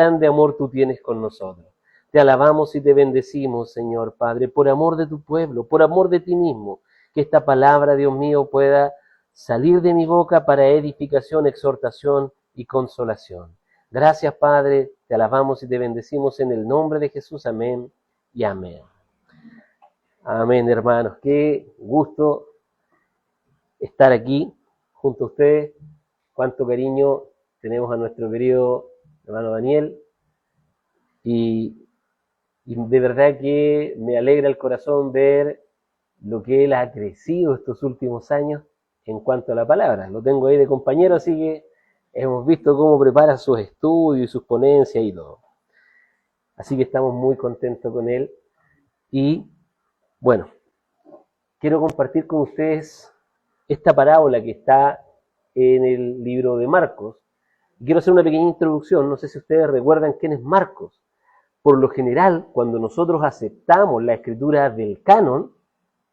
grande amor tú tienes con nosotros. Te alabamos y te bendecimos, Señor Padre, por amor de tu pueblo, por amor de ti mismo, que esta palabra, Dios mío, pueda salir de mi boca para edificación, exhortación y consolación. Gracias, Padre, te alabamos y te bendecimos en el nombre de Jesús. Amén y amén. Amén, hermanos. Qué gusto estar aquí junto a ustedes. Cuánto cariño tenemos a nuestro querido hermano Daniel. Y de verdad que me alegra el corazón ver lo que él ha crecido estos últimos años en cuanto a la palabra. Lo tengo ahí de compañero, así que hemos visto cómo prepara sus estudios y sus ponencias y todo. Así que estamos muy contentos con él. Y bueno, quiero compartir con ustedes esta parábola que está en el libro de Marcos. Quiero hacer una pequeña introducción. No sé si ustedes recuerdan quién es Marcos. Por lo general, cuando nosotros aceptamos la escritura del canon,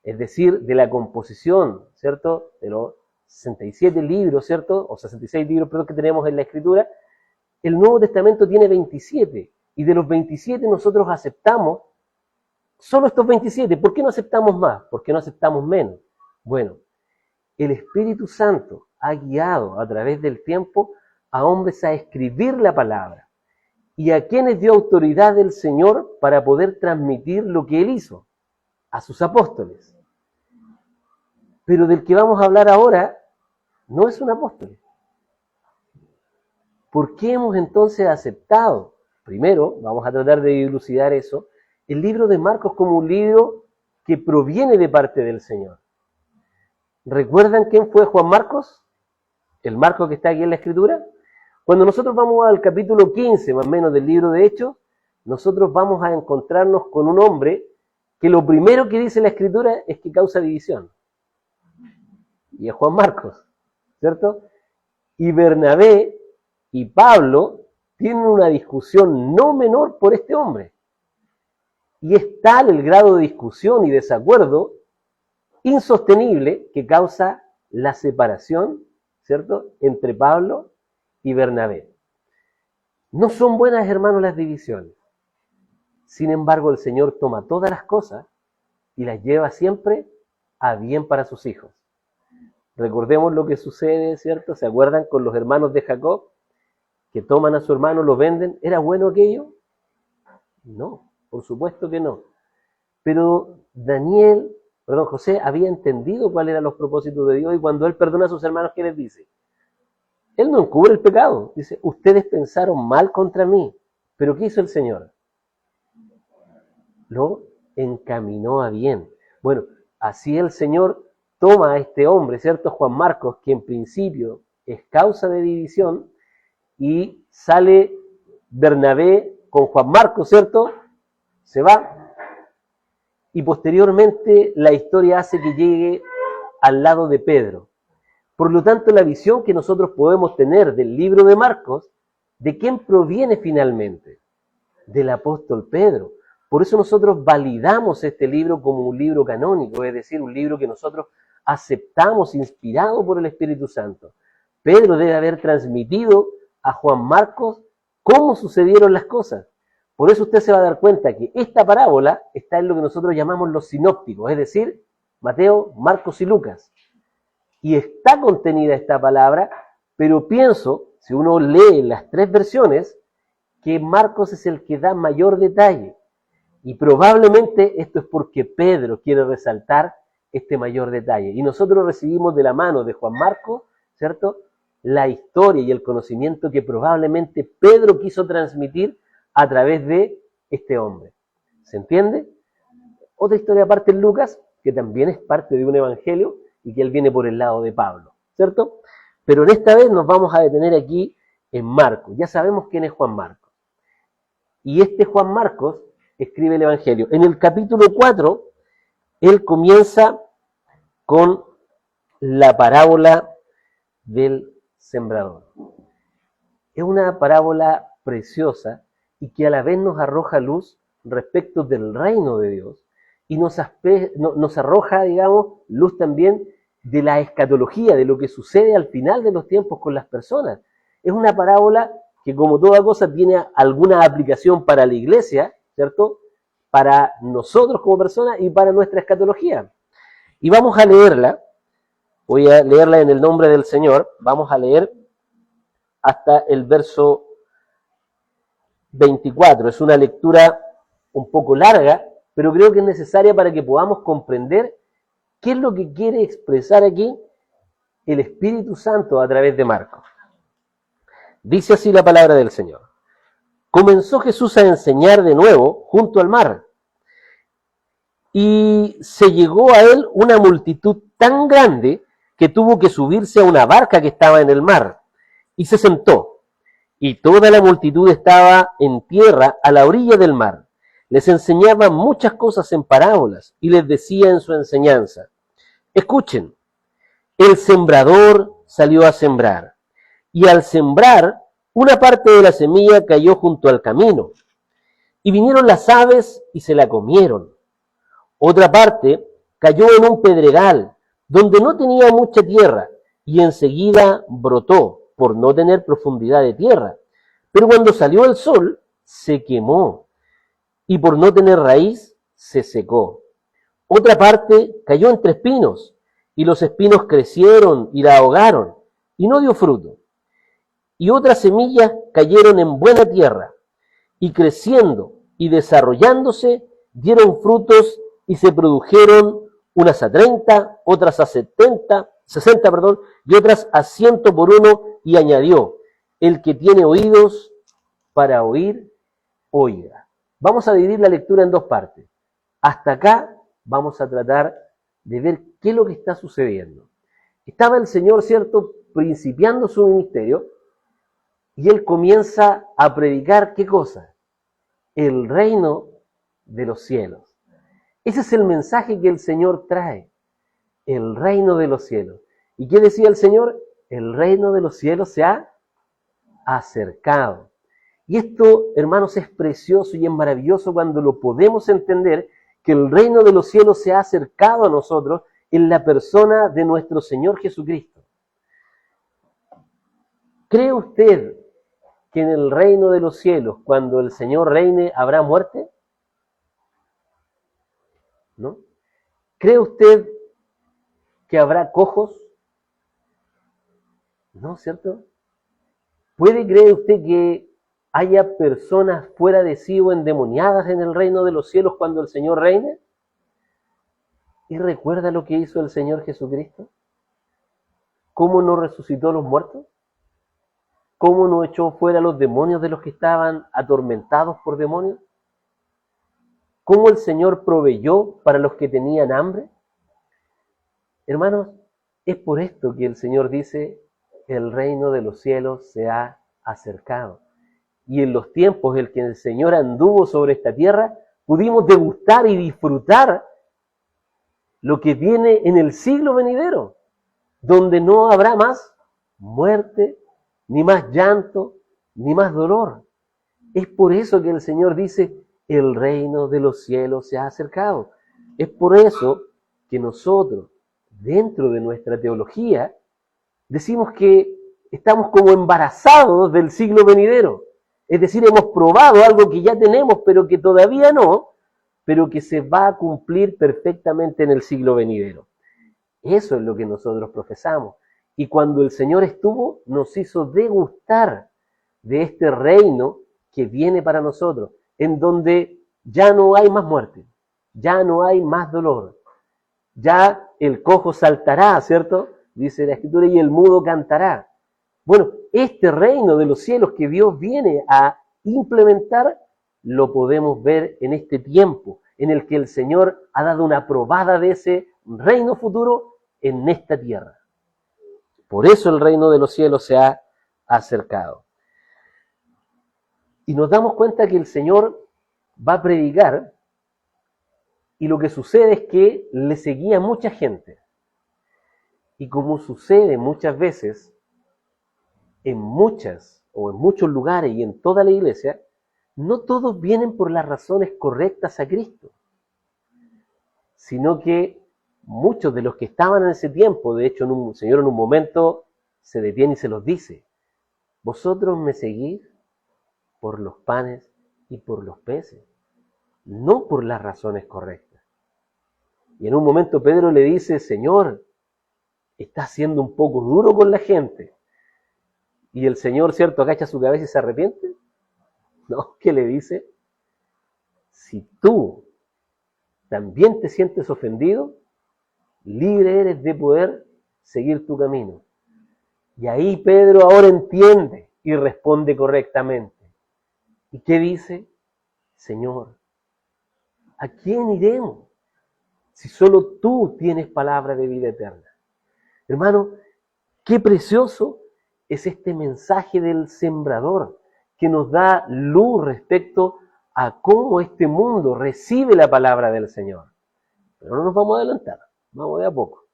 es decir, de la composición, ¿cierto?, de los 67 libros, ¿cierto?, o 66 libros, perdón, que tenemos en la escritura, el Nuevo Testamento tiene 27, y de los 27 nosotros aceptamos solo estos 27. ¿Por qué no aceptamos más? ¿Por qué no aceptamos menos? Bueno, el Espíritu Santo ha guiado a través del tiempo a hombres a escribir la palabra. ¿Y a quiénes dio autoridad el Señor para poder transmitir lo que Él hizo? A sus apóstoles. Pero del que vamos a hablar ahora no es un apóstol. ¿Por qué hemos entonces aceptado? Primero, vamos a tratar de dilucidar eso, el libro de Marcos como un libro que proviene de parte del Señor. ¿Recuerdan quién fue Juan Marcos? El Marcos que está aquí en la Escritura. Cuando nosotros vamos al capítulo 15, más o menos, del libro de Hechos, nosotros vamos a encontrarnos con un hombre que lo primero que dice la Escritura es que causa división. Y es Juan Marcos, ¿cierto? Y Bernabé y Pablo tienen una discusión no menor por este hombre. Y es tal el grado de discusión y desacuerdo insostenible que causa la separación, ¿cierto?, entre Pablo y Bernabé. No son buenas, hermanos, las divisiones. Sin embargo, el Señor toma todas las cosas y las lleva siempre a bien para sus hijos. Recordemos lo que sucede, ¿cierto? ¿Se acuerdan con los hermanos de Jacob? Que toman a su hermano, lo venden. ¿Era bueno aquello? No, por supuesto que no. Pero José había entendido cuáles eran los propósitos de Dios, y cuando él perdona a sus hermanos, ¿qué les dice? Él no encubre el pecado. Dice, ustedes pensaron mal contra mí. ¿Pero qué hizo el Señor? Lo encaminó a bien. Bueno, así el Señor toma a este hombre, ¿cierto? Juan Marcos, que en principio es causa de división, y sale Bernabé con Juan Marcos, ¿cierto? Se va. Y posteriormente la historia hace que llegue al lado de Pedro. Por lo tanto, la visión que nosotros podemos tener del libro de Marcos, ¿de quién proviene finalmente? Del apóstol Pedro. Por eso nosotros validamos este libro como un libro canónico, es decir, un libro que nosotros aceptamos inspirado por el Espíritu Santo. Pedro debe haber transmitido a Juan Marcos cómo sucedieron las cosas. Por eso usted se va a dar cuenta que esta parábola está en lo que nosotros llamamos los sinópticos, es decir, Mateo, Marcos y Lucas. Y está contenida esta palabra, pero pienso, si uno lee las tres versiones, que Marcos es el que da mayor detalle. Y probablemente esto es porque Pedro quiere resaltar este mayor detalle. Y nosotros recibimos de la mano de Juan Marcos, ¿cierto?, la historia y el conocimiento que probablemente Pedro quiso transmitir a través de este hombre. ¿Se entiende? Otra historia aparte en Lucas, que también es parte de un evangelio, y que él viene por el lado de Pablo, ¿cierto? Pero en esta vez nos vamos a detener aquí en Marcos. Ya sabemos quién es Juan Marcos. Y este Juan Marcos escribe el evangelio. En el capítulo 4, él comienza con la parábola del sembrador. Es una parábola preciosa y que a la vez nos arroja luz respecto del reino de Dios y nos arroja, digamos, luz también de la escatología, de lo que sucede al final de los tiempos con las personas. Es una parábola que como toda cosa tiene alguna aplicación para la iglesia, ¿cierto? Para nosotros como personas y para nuestra escatología. Y vamos a leerla, voy a leerla en el nombre del Señor, vamos a leer hasta el verso 24. Es una lectura un poco larga, pero creo que es necesaria para que podamos comprender qué es lo que quiere expresar aquí el Espíritu Santo a través de Marcos. Dice así la palabra del Señor. Comenzó Jesús a enseñar de nuevo junto al mar, y se llegó a él una multitud tan grande que tuvo que subirse a una barca que estaba en el mar, y se sentó, y toda la multitud estaba en tierra a la orilla del mar. Les enseñaba muchas cosas en parábolas, y les decía en su enseñanza, escuchen, el sembrador salió a sembrar, y al sembrar, una parte de la semilla cayó junto al camino, y vinieron las aves y se la comieron. Otra parte cayó en un pedregal, donde no tenía mucha tierra, y enseguida brotó, por no tener profundidad de tierra. Pero cuando salió el sol, se quemó, y por no tener raíz, se secó. Otra parte cayó entre espinos, y los espinos crecieron y la ahogaron, y no dio fruto. Y otras semillas cayeron en buena tierra, y creciendo y desarrollándose, dieron frutos y se produjeron unas a 30, otras a 60, y otras a 100 por uno, y añadió, el que tiene oídos para oír, oiga. Vamos a dividir la lectura en dos partes. Hasta acá vamos a tratar de ver qué es lo que está sucediendo. Estaba el Señor, ¿cierto?, principiando su ministerio, y Él comienza a predicar, ¿qué cosa? El reino de los cielos. Ese es el mensaje que el Señor trae, el reino de los cielos. ¿Y qué decía el Señor? El reino de los cielos se ha acercado. Y esto, hermanos, es precioso y es maravilloso cuando lo podemos entender, que el reino de los cielos se ha acercado a nosotros en la persona de nuestro Señor Jesucristo. ¿Cree usted que en el reino de los cielos, cuando el Señor reine, habrá muerte? ¿No? ¿Cree usted que habrá cojos? ¿No, cierto? ¿Puede creer usted que haya personas fuera de sí o endemoniadas en el reino de los cielos cuando el Señor reine? ¿Y recuerda lo que hizo el Señor Jesucristo? ¿Cómo no resucitó a los muertos? ¿Cómo no echó fuera a los demonios de los que estaban atormentados por demonios? ¿Cómo el Señor proveyó para los que tenían hambre? Hermanos, es por esto que el Señor dice, el reino de los cielos se ha acercado. Y en los tiempos en que el Señor anduvo sobre esta tierra, pudimos degustar y disfrutar lo que viene en el siglo venidero, donde no habrá más muerte, ni más llanto, ni más dolor. Es por eso que el Señor dice, el reino de los cielos se ha acercado. Es por eso que nosotros, dentro de nuestra teología, decimos que estamos como embarazados del siglo venidero. Es decir, hemos probado algo que ya tenemos, pero que todavía no, pero que se va a cumplir perfectamente en el siglo venidero. Eso es lo que nosotros profesamos. Y cuando el Señor estuvo, nos hizo degustar de este reino que viene para nosotros, en donde ya no hay más muerte, ya no hay más dolor, ya el cojo saltará, ¿cierto? Dice la Escritura, y el mudo cantará. Bueno, este reino de los cielos que Dios viene a implementar, lo podemos ver en este tiempo, en el que el Señor ha dado una probada de ese reino futuro en esta tierra. Por eso el reino de los cielos se ha acercado. Y nos damos cuenta que el Señor va a predicar, y lo que sucede es que le seguía mucha gente. Y como sucede muchas veces, en muchos lugares y en toda la iglesia, no todos vienen por las razones correctas a Cristo, sino que muchos de los que estaban en ese tiempo, de hecho, el Señor en un momento se detiene y se los dice, ¿vosotros me seguís por los panes y por los peces, no por las razones correctas. Y en un momento Pedro le dice, Señor, estás siendo un poco duro con la gente. Y el Señor, ¿cierto?, agacha su cabeza y se arrepiente. No, ¿qué le dice? Si tú también te sientes ofendido, libre eres de poder seguir tu camino. Y ahí Pedro ahora entiende y responde correctamente. ¿Y qué dice? Señor, ¿a quién iremos si solo tú tienes palabra de vida eterna? Hermano, qué precioso es este mensaje del sembrador que nos da luz respecto a cómo este mundo recibe la palabra del Señor. Pero no nos vamos a adelantar, vamos de a poco.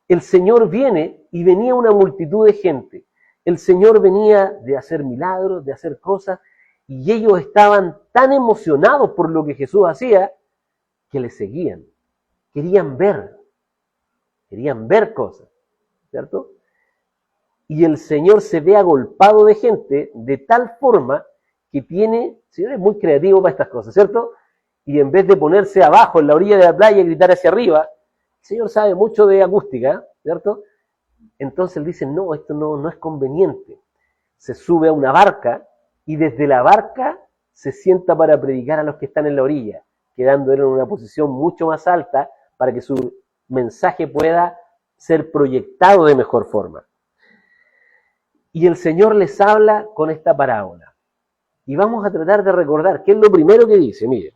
El Señor viene y venía una multitud de gente. El Señor venía de hacer milagros, de hacer cosas, y ellos estaban tan emocionados por lo que Jesús hacía que le seguían. Querían ver cosas, ¿cierto? Y el Señor se ve agolpado de gente de tal forma que el Señor es muy creativo para estas cosas, ¿cierto? Y en vez de ponerse abajo en la orilla de la playa y gritar hacia arriba, el Señor sabe mucho de acústica, ¿cierto? Entonces él dice, no, esto no es conveniente. Se sube a una barca y desde la barca se sienta para predicar a los que están en la orilla, quedando él en una posición mucho más alta para que su mensaje pueda ser proyectado de mejor forma. Y el Señor les habla con esta parábola. Y vamos a tratar de recordar qué es lo primero que dice. Miren,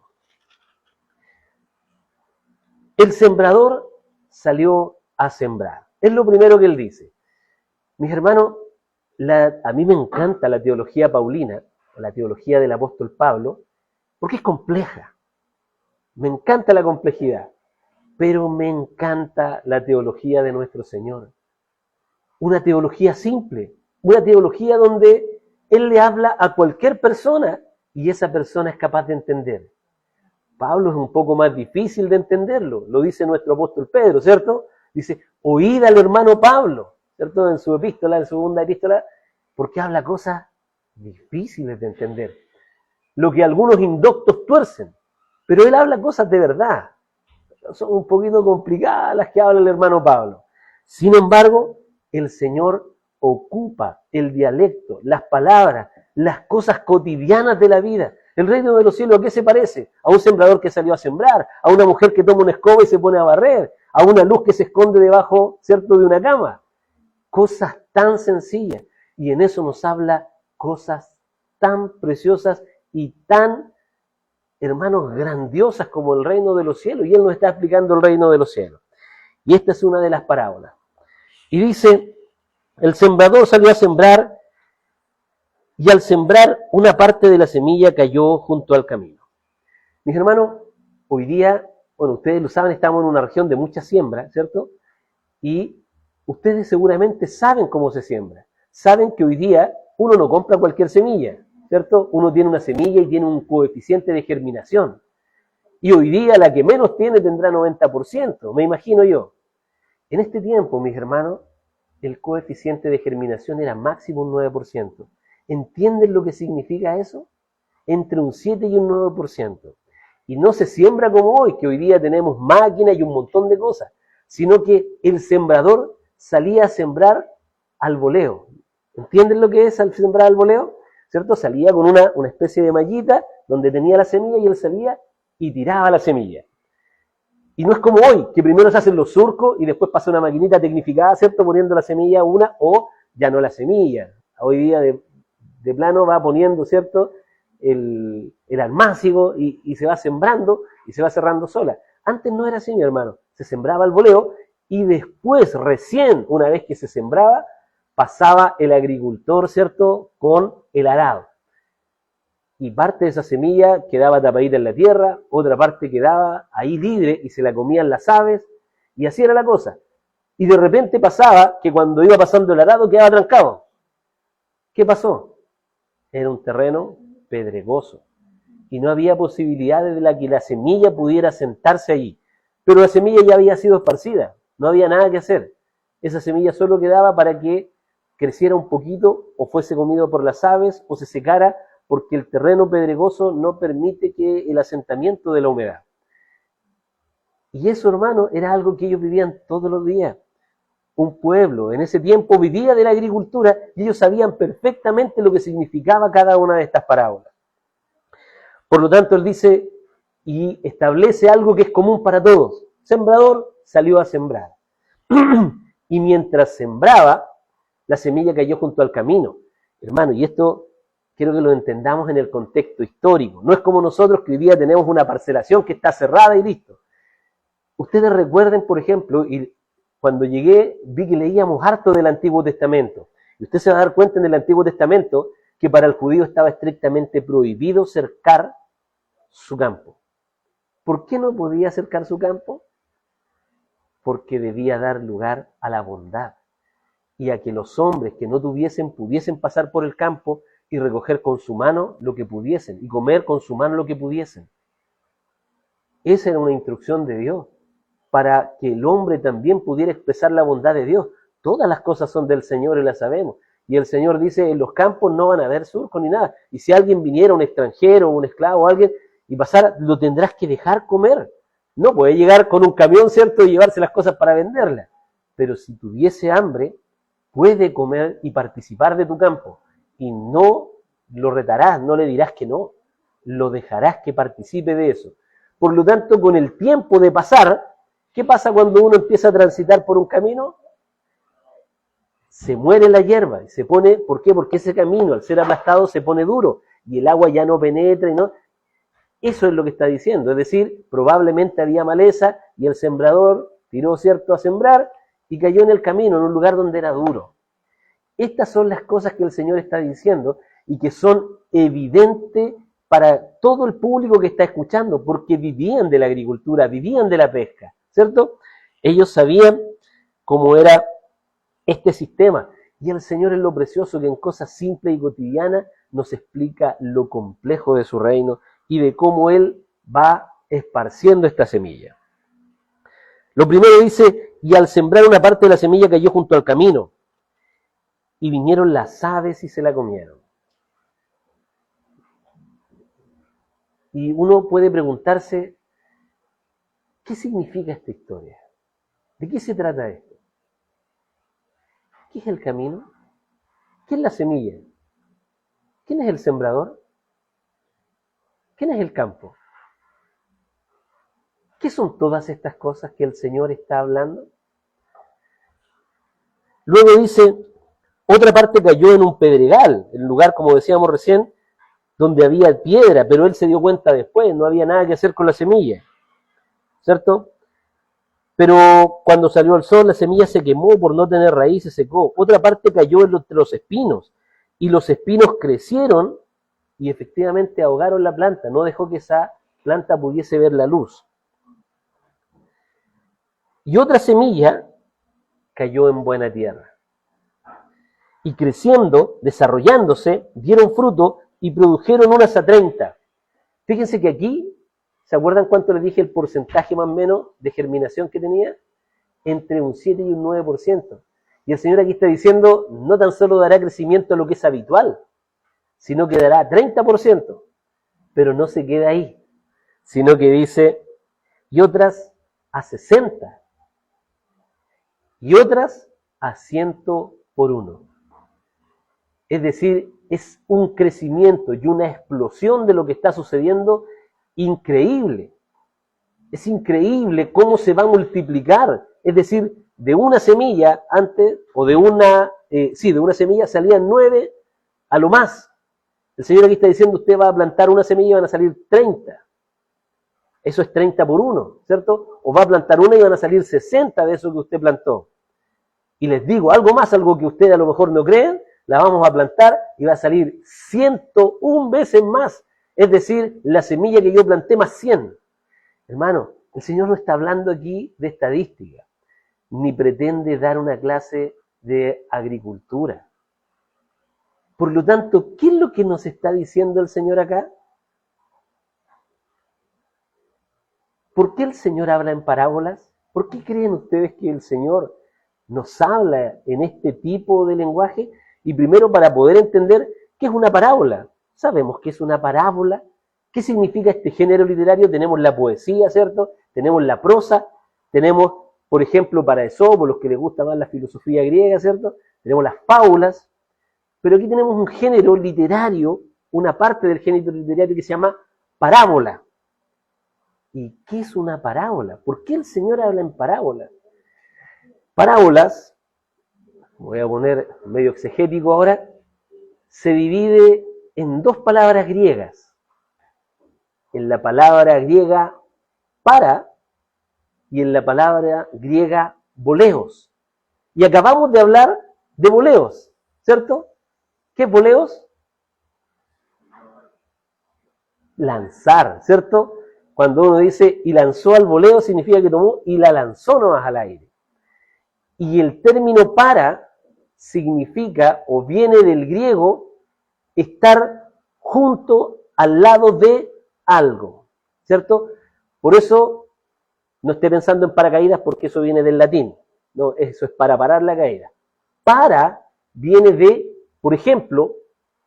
el sembrador salió a sembrar. Es lo primero que él dice. Mis hermanos, a mí me encanta la teología paulina, o la teología del apóstol Pablo, porque es compleja. Me encanta la complejidad, pero me encanta la teología de nuestro Señor. Una teología simple, una teología donde Él le habla a cualquier persona y esa persona es capaz de entender. Pablo es un poco más difícil de entenderlo, lo dice nuestro apóstol Pedro, ¿cierto? Dice, oíd al hermano Pablo, ¿cierto? En su epístola, en su segunda epístola, porque habla cosas difíciles de entender. Lo que algunos indoctos tuercen, pero él habla cosas de verdad. Son un poquito complicadas las que habla el hermano Pablo. Sin embargo, el Señor ocupa el dialecto, las palabras, las cosas cotidianas de la vida. El reino de los cielos, ¿a qué se parece? A un sembrador que salió a sembrar, a una mujer que toma una escoba y se pone a barrer, a una luz que se esconde debajo, ¿cierto?, de una cama. Cosas tan sencillas. Y en eso nos habla cosas tan preciosas y tan, hermanos, grandiosas como el reino de los cielos. Y Él nos está explicando el reino de los cielos. Y esta es una de las parábolas. Y dice, el sembrador salió a sembrar y al sembrar una parte de la semilla cayó junto al camino. Mis hermanos, hoy día, bueno, ustedes lo saben, estamos en una región de mucha siembra, ¿cierto? Y ustedes seguramente saben cómo se siembra. Saben que hoy día uno no compra cualquier semilla, ¿cierto? Uno tiene una semilla y tiene un coeficiente de germinación. Y hoy día la que menos tiene tendrá 90%, me imagino yo. En este tiempo, mis hermanos, el coeficiente de germinación era máximo un 9%. ¿Entienden lo que significa eso? Entre un 7 y un 9%. Y no se siembra como hoy, que hoy día tenemos máquinas y un montón de cosas, sino que el sembrador salía a sembrar al voleo. ¿Entienden lo que es al sembrar al voleo? ¿Cierto? Salía con una especie de mallita donde tenía la semilla y él salía y tiraba la semilla. Y no es como hoy, que primero se hacen los surcos y después pasa una maquinita tecnificada, ¿cierto?, poniendo la semilla una o ya no la semilla. Hoy día de plano va poniendo, ¿cierto?, el almácigo y se va sembrando y se va cerrando sola. Antes no era así, mi hermano. Se sembraba al voleo y después, recién, una vez que se sembraba, pasaba el agricultor, ¿cierto?, con el arado. Y parte de esa semilla quedaba tapadita en la tierra, otra parte quedaba ahí libre y se la comían las aves, y así era la cosa. Y de repente pasaba que cuando iba pasando el arado quedaba trancado. ¿Qué pasó? Era un terreno pedregoso y no había posibilidad de que la semilla pudiera sentarse allí. Pero la semilla ya había sido esparcida, no había nada que hacer. Esa semilla solo quedaba para que creciera un poquito o fuese comido por las aves o se secara, porque el terreno pedregoso no permite que el asentamiento de la humedad. Y eso, hermano, era algo que ellos vivían todos los días. Un pueblo en ese tiempo vivía de la agricultura y ellos sabían perfectamente lo que significaba cada una de estas parábolas. Por lo tanto, él dice y establece algo que es común para todos. Sembrador salió a sembrar. Y mientras sembraba, la semilla cayó junto al camino. Hermano, y esto quiero que lo entendamos en el contexto histórico. No es como nosotros que hoy día tenemos una parcelación que está cerrada y listo. Ustedes recuerden, por ejemplo, y cuando llegué vi que leíamos harto del Antiguo Testamento. Y usted se va a dar cuenta en el Antiguo Testamento que para el judío estaba estrictamente prohibido cercar su campo. ¿Por qué no podía cercar su campo? Porque debía dar lugar a la bondad y a que los hombres que no tuviesen pudiesen pasar por el campo y recoger con su mano lo que pudiesen y comer con su mano lo que pudiesen. Esa era una instrucción de Dios para que el hombre también pudiera expresar la bondad de Dios. Todas las cosas son del Señor y las sabemos. Y el Señor dice, en los campos no van a haber surco ni nada. Y si alguien viniera, un extranjero, un esclavo, alguien, y pasara, lo tendrás que dejar comer. No puede llegar con un camión, ¿cierto?, y llevarse las cosas para venderlas. Pero si tuviese hambre, puede comer y participar de tu campo. Y no lo retarás, no le dirás que no. Lo dejarás que participe de eso. Por lo tanto, con el tiempo de pasar, ¿qué pasa cuando uno empieza a transitar por un camino? Se muere la hierba y se pone, ¿por qué? Porque ese camino, al ser aplastado, se pone duro y el agua ya no penetra y no. Eso es lo que está diciendo, es decir, probablemente había maleza y el sembrador tiró, ¿cierto?, a sembrar y cayó en el camino, en un lugar donde era duro. Estas son las cosas que el Señor está diciendo y que son evidentes para todo el público que está escuchando, porque vivían de la agricultura, vivían de la pesca, ¿cierto? Ellos sabían cómo era este sistema. Y el Señor es lo precioso que en cosas simples y cotidianas nos explica lo complejo de su reino y de cómo Él va esparciendo esta semilla. Lo primero dice, y al sembrar una parte de la semilla cayó junto al camino, y vinieron las aves y se la comieron. Y uno puede preguntarse, ¿qué significa esta historia? ¿De qué se trata esto? ¿Qué es el camino? ¿Qué es la semilla? ¿Quién es el sembrador? ¿Quién es el campo? ¿Qué son todas estas cosas que el Señor está hablando? Luego dice, otra parte cayó en un pedregal, el lugar, como decíamos recién, donde había piedra, pero él se dio cuenta después, no había nada que hacer con la semilla, ¿cierto? Pero cuando salió el sol, la semilla se quemó por no tener raíz, se secó. Otra parte cayó entre los espinos, y los espinos crecieron y efectivamente ahogaron la planta, no dejó que esa planta pudiese ver la luz. Y otra semilla cayó en buena tierra. Y creciendo, desarrollándose, dieron fruto y produjeron unas a 30. Fíjense que aquí, ¿se acuerdan cuánto les dije el porcentaje más o menos de germinación que tenía? Entre un 7 y un 9%. Y el Señor aquí está diciendo, no tan solo dará crecimiento a lo que es habitual, sino que dará 30%. Pero no se queda ahí, sino que dice, y otras a 60, y otras a 100 por 1. Es decir, es un crecimiento y una explosión de lo que está sucediendo increíble. Es increíble cómo se va a multiplicar. Es decir, de una semilla antes, o de una semilla salían 9 a lo más. El Señor aquí está diciendo, usted va a plantar una semilla y van a salir 30. Eso es 30 por 1, ¿cierto? O va a plantar una y van a salir 60 de eso que usted plantó. Y les digo algo más, algo que ustedes a lo mejor no creen, la vamos a plantar y va a salir 101 veces más. Es decir, la semilla que yo planté más 100. Hermano, el Señor no está hablando aquí de estadística, ni pretende dar una clase de agricultura. Por lo tanto, ¿qué es lo que nos está diciendo el Señor acá? ¿Por qué el Señor habla en parábolas? ¿Por qué creen ustedes que el Señor nos habla en este tipo de lenguaje? Y primero, para poder entender qué es una parábola. sabemos que es una parábola. ¿Qué significa este género literario? Tenemos la poesía, ¿cierto? Tenemos la prosa, tenemos, por ejemplo, para Esopo, los que les gusta más la filosofía griega, ¿cierto? Tenemos las fábulas, pero aquí tenemos un género literario, una parte del género literario que se llama parábola. ¿Y qué es una parábola? ¿Por qué el Señor habla en parábola? Parábolas, voy a poner medio exegético ahora, se divide en dos palabras griegas. En la palabra griega para y en la palabra griega boleos. Y acabamos de hablar de boleos, ¿cierto? ¿Qué es boleos? Lanzar, ¿cierto? Cuando uno dice y lanzó al voleo, significa que tomó y la lanzó nomás al aire. Y el término para significa o viene del griego estar junto al lado de algo, ¿cierto? Por eso no esté pensando en paracaídas porque eso viene del latín, no, eso es para parar la caída. Para viene de, por ejemplo,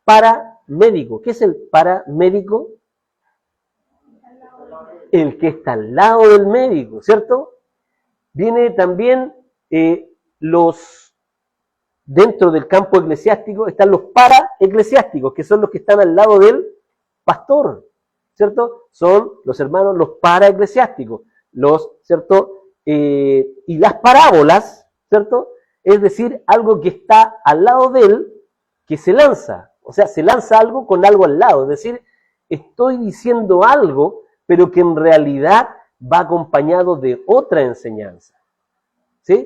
paramédico. ¿Qué es el paramédico? El que está al lado del médico, ¿cierto? Viene también dentro del campo eclesiástico están los paraeclesiásticos, que son los que están al lado del pastor, ¿cierto? Son los hermanos, los paraeclesiásticos, ¿cierto? Y las parábolas, ¿cierto? Es decir, algo que está al lado de él, que se lanza, o sea, se lanza algo con algo al lado, es decir, estoy diciendo algo, pero que en realidad va acompañado de otra enseñanza, ¿sí?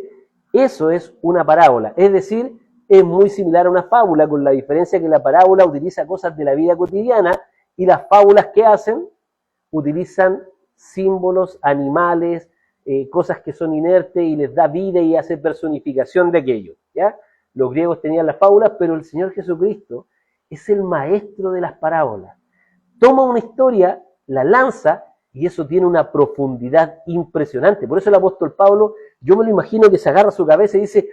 Eso es una parábola, es decir, es muy similar a una fábula, con la diferencia que la parábola utiliza cosas de la vida cotidiana y las fábulas que hacen utilizan símbolos, animales, cosas que son inertes y les da vida y hace personificación de aquello, ¿ya? Los griegos tenían las fábulas, pero el Señor Jesucristo es el maestro de las parábolas. Toma una historia, la lanza, y eso tiene una profundidad impresionante. Por eso el apóstol Pablo, yo me lo imagino que se agarra su cabeza y dice,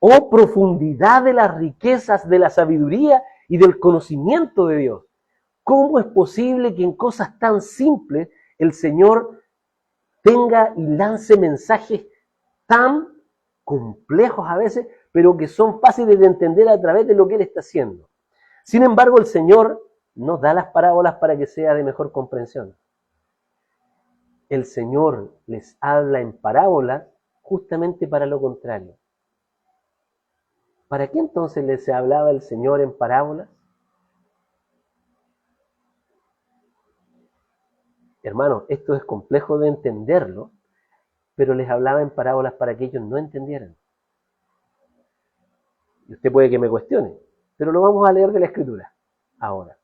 oh profundidad de las riquezas de la sabiduría y del conocimiento de Dios. ¿Cómo es posible que en cosas tan simples el Señor tenga y lance mensajes tan complejos a veces, pero que son fáciles de entender a través de lo que Él está haciendo? Sin embargo, el Señor nos da las parábolas para que sea de mejor comprensión. El Señor les habla en parábolas justamente para lo contrario. ¿Para qué entonces les hablaba el Señor en parábolas? Hermanos, esto es complejo de entenderlo, pero les hablaba en parábolas para que ellos no entendieran. Y usted puede que me cuestione, pero lo vamos a leer de la Escritura ahora.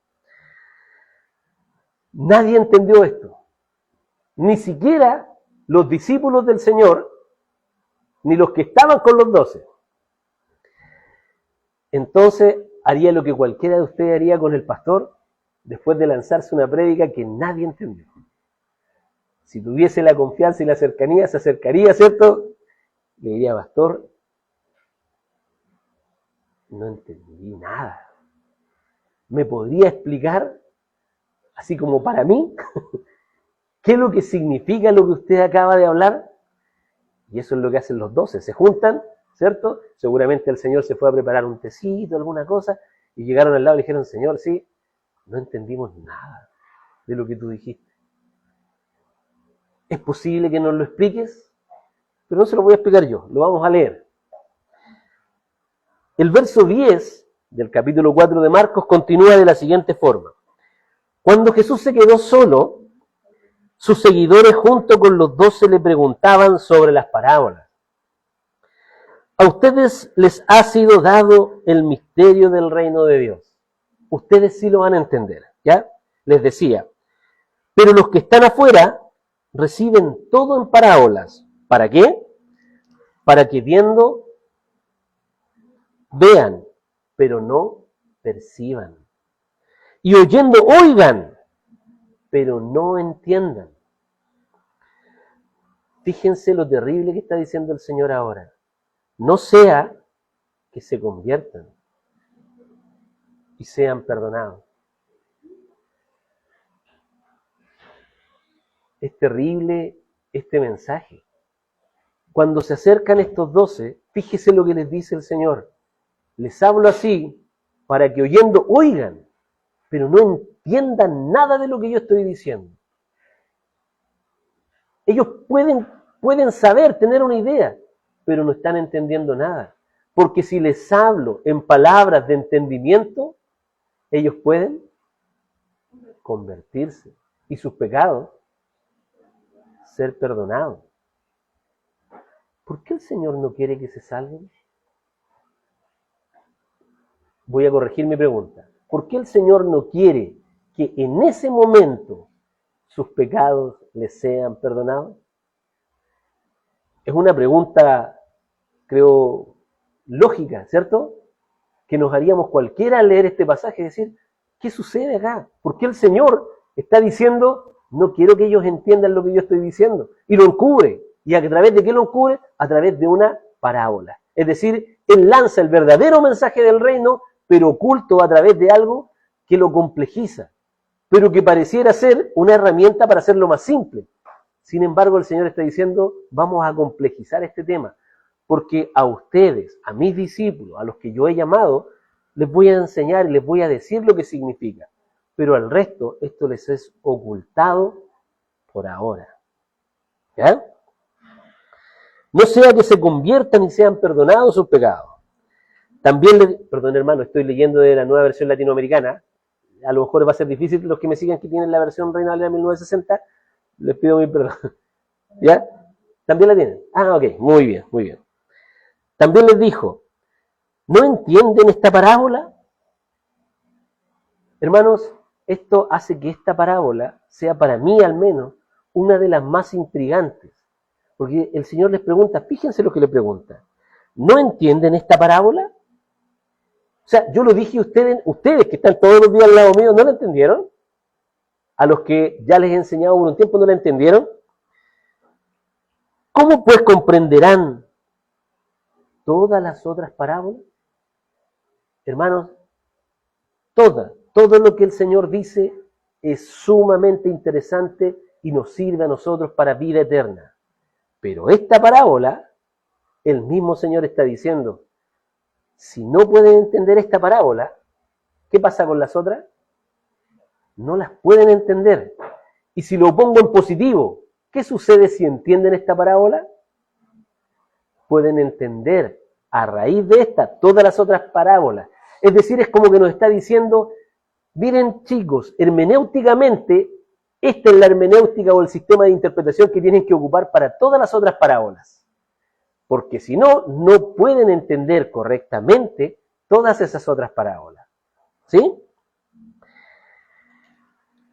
Nadie entendió esto. Ni siquiera los discípulos del Señor, ni los que estaban con los 12. Entonces haría lo que cualquiera de ustedes haría con el pastor después de lanzarse una prédica que nadie entendió. Si tuviese la confianza y la cercanía, se acercaría, ¿cierto? Le diría, pastor, no entendí nada. ¿Me podría explicar, así como para mí, qué es lo que significa lo que usted acaba de hablar? Y eso es lo que hacen los 12. Se juntan, ¿cierto? Seguramente el Señor se fue a preparar un tecito, alguna cosa, y llegaron al lado y dijeron, Señor, sí, no entendimos nada de lo que tú dijiste. ¿Es posible que nos lo expliques? Pero no se lo voy a explicar yo, lo vamos a leer. El verso 10 del capítulo 4 de Marcos continúa de la siguiente forma. Cuando Jesús se quedó solo, sus seguidores junto con los 12 le preguntaban sobre las parábolas. A ustedes les ha sido dado el misterio del reino de Dios. Ustedes sí lo van a entender, ¿ya? Les decía. Pero los que están afuera reciben todo en parábolas. ¿Para qué? Para que viendo, vean, pero no perciban. Y oyendo, oigan, pero no entiendan. Fíjense lo terrible que está diciendo el Señor ahora. No sea que se conviertan y sean perdonados. es terrible este mensaje. Cuando se acercan estos 12, fíjese lo que les dice el Señor. Les hablo así para que oyendo oigan, pero no entiendan nada de lo que yo estoy diciendo. Ellos pueden saber, tener una idea, pero no están entendiendo nada. Porque si les hablo en palabras de entendimiento, ellos pueden convertirse y sus pecados ser perdonados. ¿Por qué el Señor no quiere que se salven? Voy a corregir mi pregunta. ¿Por qué el Señor no quiere que en ese momento sus pecados les sean perdonados? Es una pregunta, creo, lógica, ¿cierto? Que nos haríamos cualquiera al leer este pasaje y decir, ¿qué sucede acá? ¿Por qué el Señor está diciendo, no quiero que ellos entiendan lo que yo estoy diciendo? Y lo encubre. ¿Y a través de qué lo encubre? A través de una parábola. Es decir, Él lanza el verdadero mensaje del reino, pero oculto a través de algo que lo complejiza, pero que pareciera ser una herramienta para hacerlo más simple. Sin embargo, el Señor está diciendo, vamos a complejizar este tema, porque a ustedes, a mis discípulos, a los que yo he llamado, les voy a enseñar y les voy a decir lo que significa, pero al resto esto les es ocultado por ahora. ¿Ya? No sea que se conviertan y sean perdonados sus pecados. También, perdón hermano, estoy leyendo de la nueva versión latinoamericana, a lo mejor va a ser difícil, los que me sigan que tienen la versión Reina Valera 1960, les pido mi perdón. ¿Ya? ¿También la tienen? Ah, ok, muy bien, muy bien. También les dijo, ¿no entienden esta parábola? Hermanos, esto hace que esta parábola sea para mí al menos una de las más intrigantes, porque el Señor les pregunta, fíjense lo que le pregunta, ¿no entienden esta parábola? O sea, yo lo dije a ustedes que están todos los días al lado mío, ¿no la entendieron? A los que ya les he enseñado por un tiempo, ¿no la entendieron? ¿Cómo pues comprenderán todas las otras parábolas? Hermanos, todo lo que el Señor dice es sumamente interesante y nos sirve a nosotros para vida eterna. Pero esta parábola, el mismo Señor está diciendo, si no pueden entender esta parábola, ¿qué pasa con las otras? No las pueden entender. Y si lo pongo en positivo, ¿qué sucede si entienden esta parábola? Pueden entender a raíz de esta todas las otras parábolas. Es decir, es como que nos está diciendo, miren chicos, hermenéuticamente, esta es la hermenéutica o el sistema de interpretación que tienen que ocupar para todas las otras parábolas. Porque si no, no pueden entender correctamente todas esas otras parábolas. ¿Sí?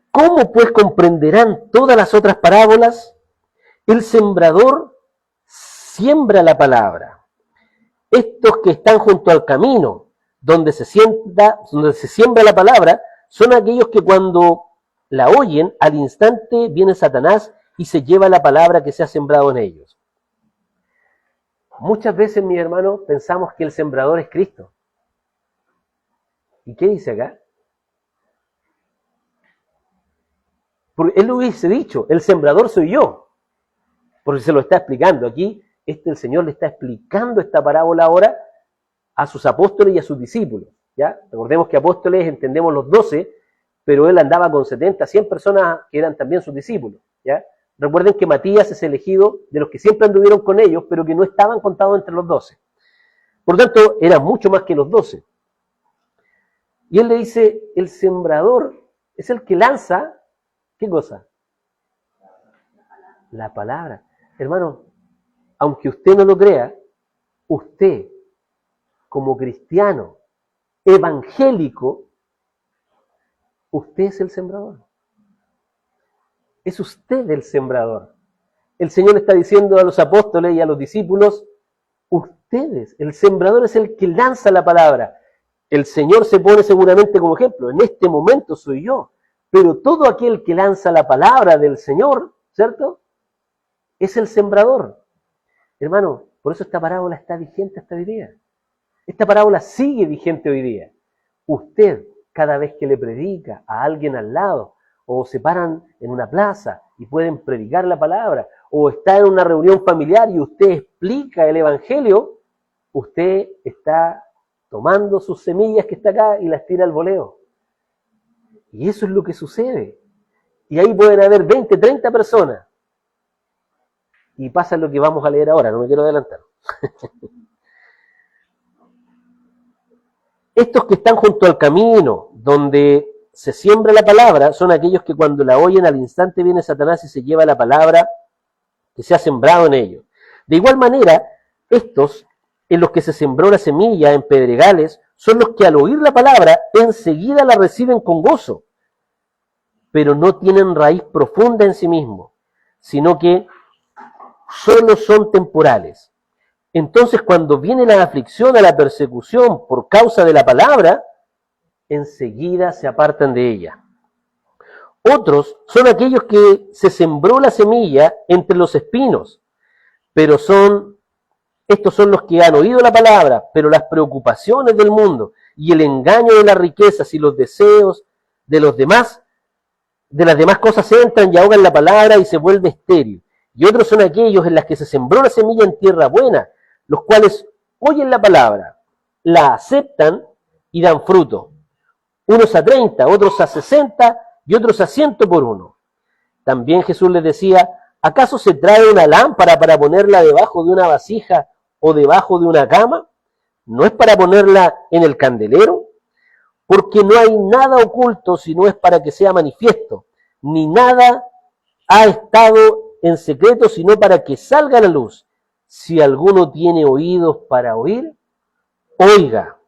¿Cómo pues comprenderán todas las otras parábolas? El sembrador siembra la palabra. Estos que están junto al camino, donde se siembra la palabra, son aquellos que cuando la oyen, al instante viene Satanás y se lleva la palabra que se ha sembrado en ellos. Muchas veces, mis hermanos, pensamos que el sembrador es Cristo. ¿Y qué dice acá? Porque él lo hubiese dicho, el sembrador soy yo. Porque se lo está explicando. Aquí el Señor le está explicando esta parábola ahora a sus apóstoles y a sus discípulos. ¿Ya? Recordemos que apóstoles entendemos los 12, pero él andaba con 70, 100 personas que eran también sus discípulos. ¿Ya? Recuerden que Matías es elegido de los que siempre anduvieron con ellos, pero que no estaban contados entre los 12. Por lo tanto, eran mucho más que los 12. Y él le dice, el sembrador es el que lanza, ¿qué cosa? La palabra. Hermano, aunque usted no lo crea, usted, como cristiano, evangélico, usted es el sembrador. Es usted el sembrador. El Señor está diciendo a los apóstoles y a los discípulos, ustedes, el sembrador es el que lanza la palabra. El Señor se pone seguramente como ejemplo, en este momento soy yo, pero todo aquel que lanza la palabra del Señor, ¿cierto? Es el sembrador. Hermano, por eso esta parábola está vigente hasta hoy día. Esta parábola sigue vigente hoy día. Usted, cada vez que le predica a alguien al lado, o se paran en una plaza y pueden predicar la palabra, o está en una reunión familiar y usted explica el Evangelio, usted está tomando sus semillas que está acá y las tira al voleo. Y eso es lo que sucede. Y ahí pueden haber 20, 30 personas. Y pasa lo que vamos a leer ahora, no me quiero adelantar. Estos que están junto al camino, donde se siembra la palabra, son aquellos que cuando la oyen al instante viene Satanás y se lleva la palabra que se ha sembrado en ellos. De igual manera, estos en los que se sembró la semilla en pedregales son los que al oír la palabra enseguida la reciben con gozo, pero no tienen raíz profunda en sí mismos, sino que solo son temporales. Entonces, cuando viene la aflicción a la persecución por causa de la palabra, enseguida se apartan de ella. Otros son aquellos que se sembró la semilla entre los espinos, pero estos son los que han oído la palabra, pero las preocupaciones del mundo y el engaño de las riquezas y los deseos de las demás cosas entran y ahogan la palabra y se vuelve estéril. Y otros son aquellos en las que se sembró la semilla en tierra buena, los cuales oyen la palabra, la aceptan y dan fruto. Unos a 30, otros a 60 y otros a 100 por uno. También Jesús les decía, ¿acaso se trae una lámpara para ponerla debajo de una vasija o debajo de una cama? ¿No es para ponerla en el candelero? Porque no hay nada oculto si no es para que sea manifiesto, ni nada ha estado en secreto sino para que salga a la luz. Si alguno tiene oídos para oír, oiga.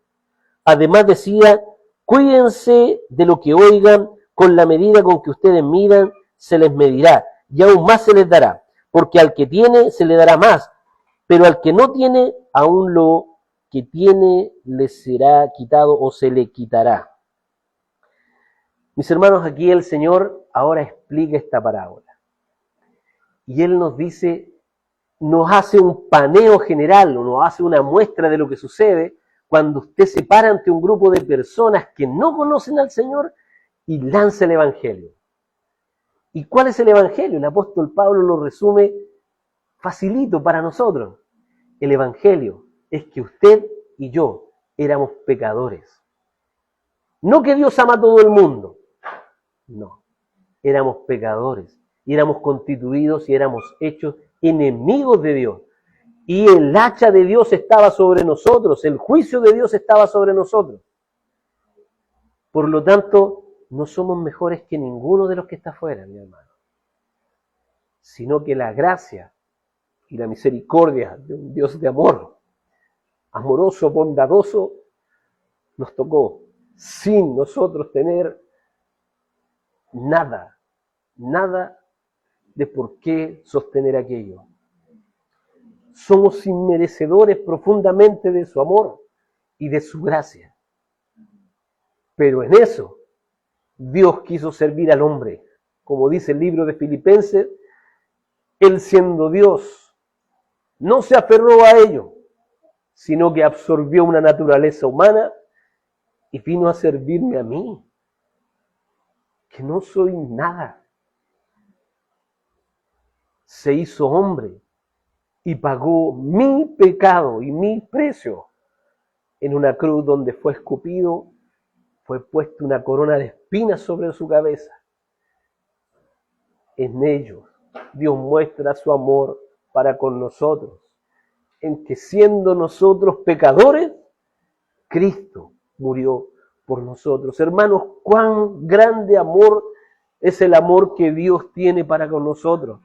Además decía, cuídense de lo que oigan, con la medida con que ustedes midan, se les medirá, y aún más se les dará, porque al que tiene se le dará más, pero al que no tiene, aún lo que tiene le será quitado o se le quitará. Mis hermanos, aquí el Señor ahora explica esta parábola. Y Él nos dice, nos hace un paneo general, o nos hace una muestra de lo que sucede cuando usted se para ante un grupo de personas que no conocen al Señor y lanza el Evangelio. ¿Y cuál es el Evangelio? El apóstol Pablo lo resume facilito para nosotros. El Evangelio es que usted y yo éramos pecadores. No que Dios ama a todo el mundo. No. Éramos pecadores. Y éramos constituidos y éramos hechos enemigos de Dios. Y el hacha de Dios estaba sobre nosotros. El juicio de Dios estaba sobre nosotros. Por lo tanto, no somos mejores que ninguno de los que está afuera, mi hermano. Sino que la gracia y la misericordia de un Dios de amor, amoroso, bondadoso, nos tocó sin nosotros tener nada de por qué sostener aquello. Somos inmerecedores profundamente de su amor y de su gracia. Pero en eso, Dios quiso servir al hombre. Como dice el libro de Filipenses, Él siendo Dios, no se aferró a ello, sino que absorbió una naturaleza humana y vino a servirme a mí, que no soy nada. Se hizo hombre y pagó mi pecado y mi precio en una cruz donde fue escupido, fue puesta una corona de espinas sobre su cabeza. En ellos Dios muestra su amor para con nosotros, en que siendo nosotros pecadores, Cristo murió por nosotros. Hermanos, cuán grande amor es el amor que Dios tiene para con nosotros,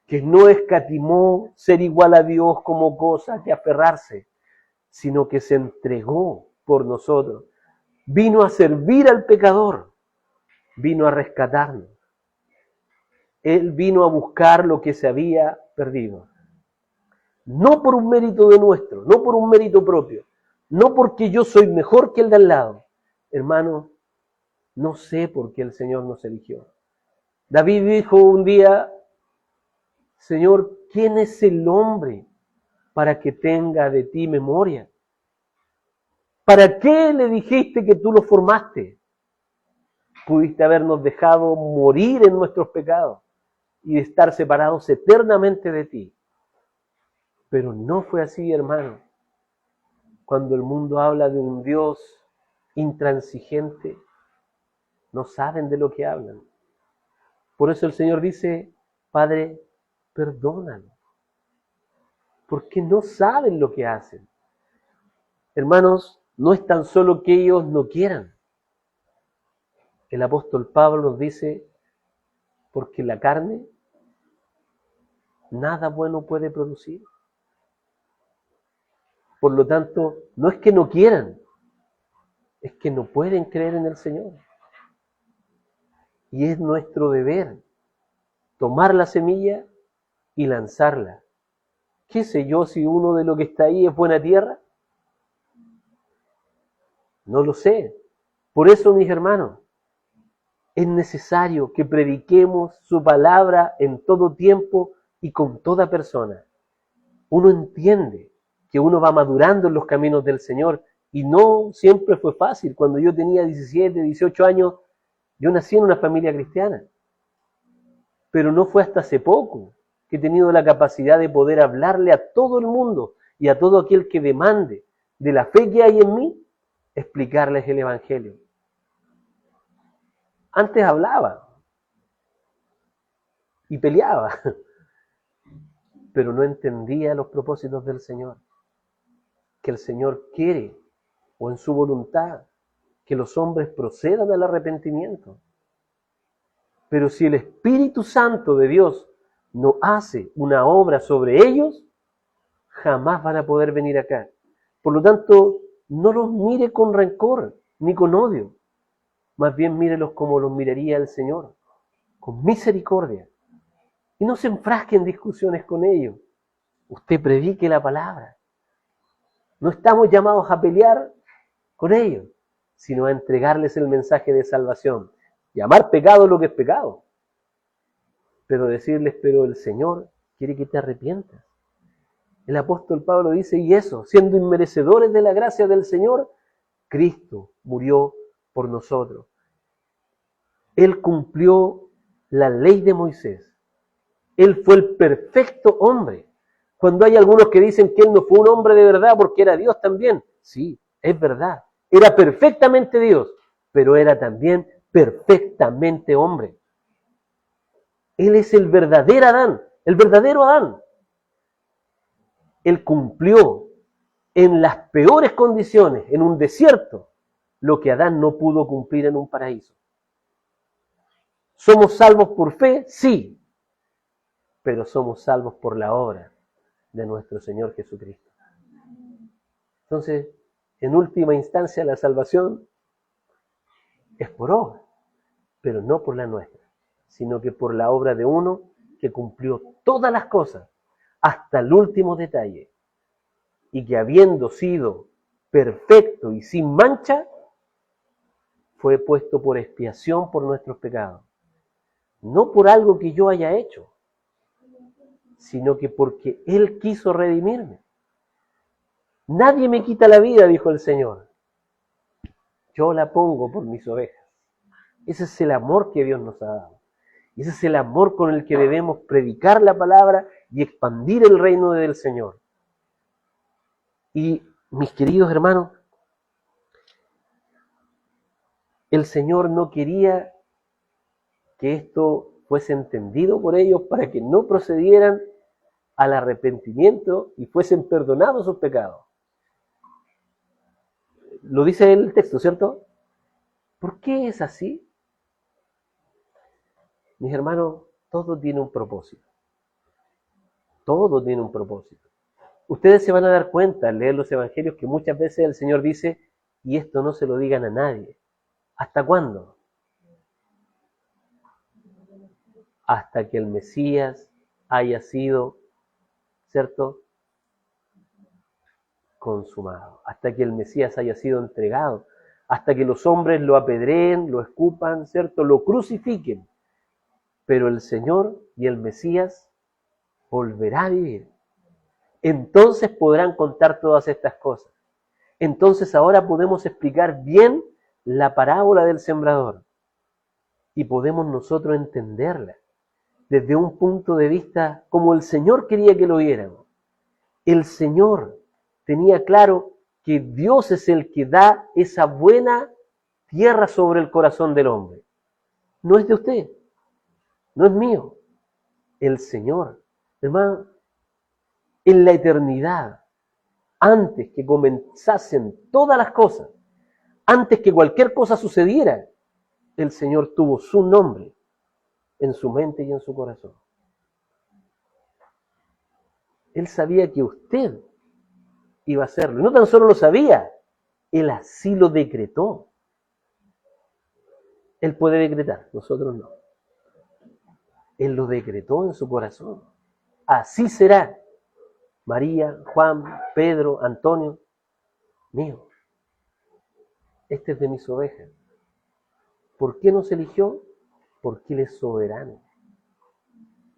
que no escatimó ser igual a Dios como cosa que aferrarse, sino que se entregó por nosotros. Vino a servir al pecador, vino a rescatarnos. Él vino a buscar lo que se había perdido. No por un mérito de nuestro, no por un mérito propio, no porque yo soy mejor que el de al lado. Hermano, no sé por qué el Señor nos eligió. David dijo un día, Señor, ¿quién es el hombre para que tenga de ti memoria? ¿Para qué le dijiste que tú lo formaste? Pudiste habernos dejado morir en nuestros pecados y estar separados eternamente de ti. Pero no fue así, hermano. Cuando el mundo habla de un Dios intransigente, no saben de lo que hablan. Por eso el Señor dice, Padre, perdónalo, porque no saben lo que hacen. Hermanos, no es tan solo que ellos no quieran. El apóstol Pablo nos dice, porque la carne nada bueno puede producir. Por lo tanto, no es que no quieran, es que no pueden creer en el Señor. Y es nuestro deber tomar la semilla y lanzarla. ¿Qué sé yo si uno de lo que está ahí es buena tierra? No lo sé. Por eso, mis hermanos, es necesario que prediquemos su palabra en todo tiempo y con toda persona. Uno entiende que uno va madurando en los caminos del Señor y no siempre fue fácil. Cuando yo tenía 17, 18 años, yo nací en una familia cristiana. Pero no fue hasta hace poco que he tenido la capacidad de poder hablarle a todo el mundo y a todo aquel que demande de la fe que hay en mí, explicarles el Evangelio. Antes hablaba y peleaba, pero no entendía los propósitos del Señor. Que el Señor quiere, o en su voluntad, que los hombres procedan al arrepentimiento. Pero si el Espíritu Santo de Dios no hace una obra sobre ellos, jamás van a poder venir acá. Por lo tanto, no los mire con rencor ni con odio. Más bien mírelos como los miraría el Señor, con misericordia. Y no se enfrasque en discusiones con ellos. Usted predique la palabra. No estamos llamados a pelear con ellos, sino a entregarles el mensaje de salvación. Llamar pecado lo que es pecado. Pero decirles, pero el Señor quiere que te arrepientas. El apóstol Pablo dice, y eso, siendo inmerecedores de la gracia del Señor, Cristo murió por nosotros. Él cumplió la ley de Moisés. Él fue el perfecto hombre. Cuando hay algunos que dicen que Él no fue un hombre de verdad porque era Dios también. Sí, es verdad. Era perfectamente Dios, pero era también perfectamente hombre. Él es el verdadero Adán, el verdadero Adán. Él cumplió en las peores condiciones, en un desierto, lo que Adán no pudo cumplir en un paraíso. ¿Somos salvos por fe? Sí, pero somos salvos por la obra de nuestro Señor Jesucristo. Entonces, en última instancia, la salvación es por obra, pero no por la nuestra, sino que por la obra de uno que cumplió todas las cosas, hasta el último detalle, y que habiendo sido perfecto y sin mancha, fue puesto por expiación por nuestros pecados. No por algo que yo haya hecho, sino que porque Él quiso redimirme. Nadie me quita la vida, dijo el Señor. Yo la pongo por mis ovejas. Ese es el amor que Dios nos ha dado. Y ese es el amor con el que debemos predicar la palabra y expandir el reino del Señor. Y mis queridos hermanos, el Señor no quería que esto fuese entendido por ellos para que no procedieran al arrepentimiento y fuesen perdonados sus pecados. Lo dice el texto, ¿cierto? ¿Por qué es así? Mis hermanos, todo tiene un propósito. Todo tiene un propósito. Ustedes se van a dar cuenta al leer los evangelios que muchas veces el Señor dice, y esto no se lo digan a nadie. ¿Hasta cuándo? Hasta que el Mesías haya sido, ¿cierto?, consumado. Hasta que el Mesías haya sido entregado. Hasta que los hombres lo apedreen, lo escupan, ¿cierto?, lo crucifiquen. Pero el Señor y el Mesías volverá a vivir. Entonces podrán contar todas estas cosas. Entonces ahora podemos explicar bien la parábola del sembrador. y podemos nosotros entenderla desde un punto de vista como el Señor quería que lo viéramos. El Señor tenía claro que Dios es el que da esa buena tierra sobre el corazón del hombre. No es de usted, no es mío, el Señor. Hermano, en la eternidad, antes que comenzasen todas las cosas, antes que cualquier cosa sucediera, el Señor tuvo su nombre en su mente y en su corazón. Él sabía que usted iba a hacerlo. Y no tan solo lo sabía, Él así lo decretó. Él puede decretar, nosotros no. Él lo decretó en su corazón. Así será. María, Juan, Pedro, Antonio, mío. Este es de mis ovejas. ¿Por qué nos eligió? Porque Él es soberano.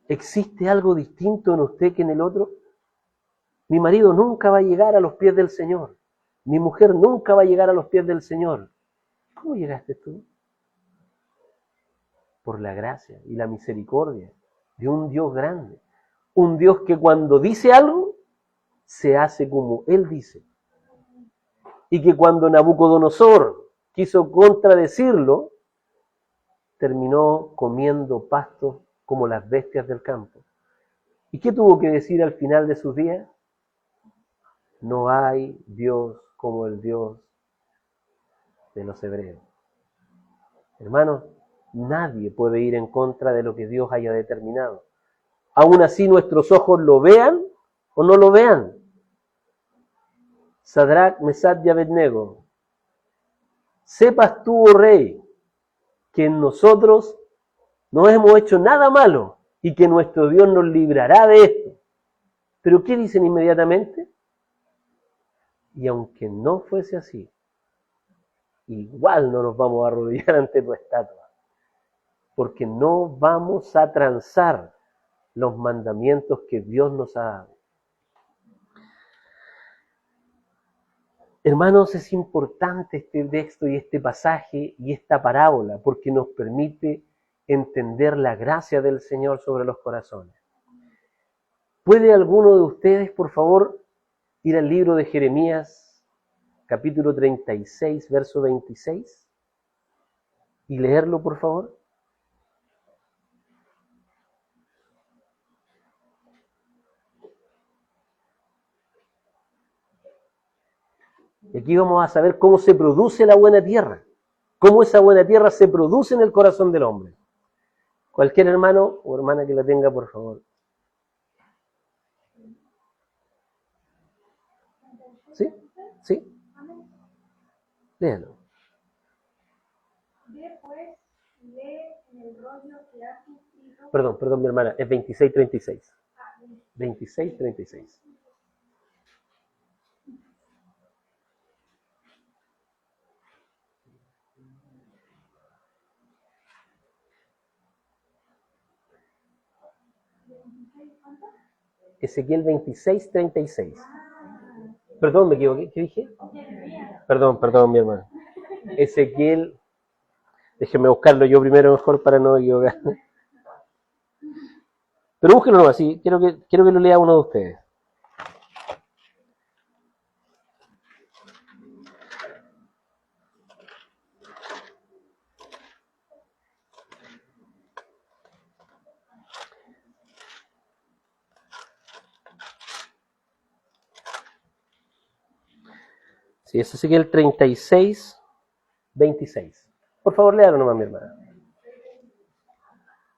¿Existe algo distinto en usted que en el otro? Mi marido nunca va a llegar a los pies del Señor. Mi mujer nunca va a llegar a los pies del Señor. ¿Cómo llegaste tú? Por la gracia y la misericordia de un Dios grande. Un Dios que cuando dice algo, se hace como Él dice. Y que cuando Nabucodonosor quiso contradecirlo, terminó comiendo pastos como las bestias del campo. ¿Y qué tuvo que decir al final de sus días? No hay Dios como el Dios de los hebreos. Hermanos, nadie puede ir en contra de lo que Dios haya determinado. Aún así nuestros ojos lo vean o no lo vean. Sadrach, Mesach y Abednego, sepas tú, oh rey, que en nosotros no hemos hecho nada malo y que nuestro Dios nos librará de esto. ¿Pero qué dicen inmediatamente? Y aunque no fuese así, igual no nos vamos a arrodillar ante tu estatua, porque no vamos a transar los mandamientos que Dios nos ha dado. Hermanos, es importante este texto y este pasaje y esta parábola porque nos permite entender la gracia del Señor sobre los corazones. ¿Puede alguno de ustedes, por favor, ir al libro de Jeremías, capítulo 36, verso 26, y leerlo, por favor? Y aquí vamos a saber cómo se produce la buena tierra, cómo esa buena tierra se produce en el corazón del hombre. Cualquier hermano o hermana que la tenga, por favor. ¿Sí? ¿Sí? Léalo. Perdón, mi hermana, es 26:36. 26:36. Ezequiel 26:36. Perdón, me equivoqué. ¿Qué dije? Perdón, mi hermano. Ezequiel, déjeme buscarlo yo primero mejor para no equivocar. Pero búsquenlo así, quiero que lo lea uno de ustedes. Sí, es Ezequiel 36:26. Por favor, léalo nomás, mi hermana.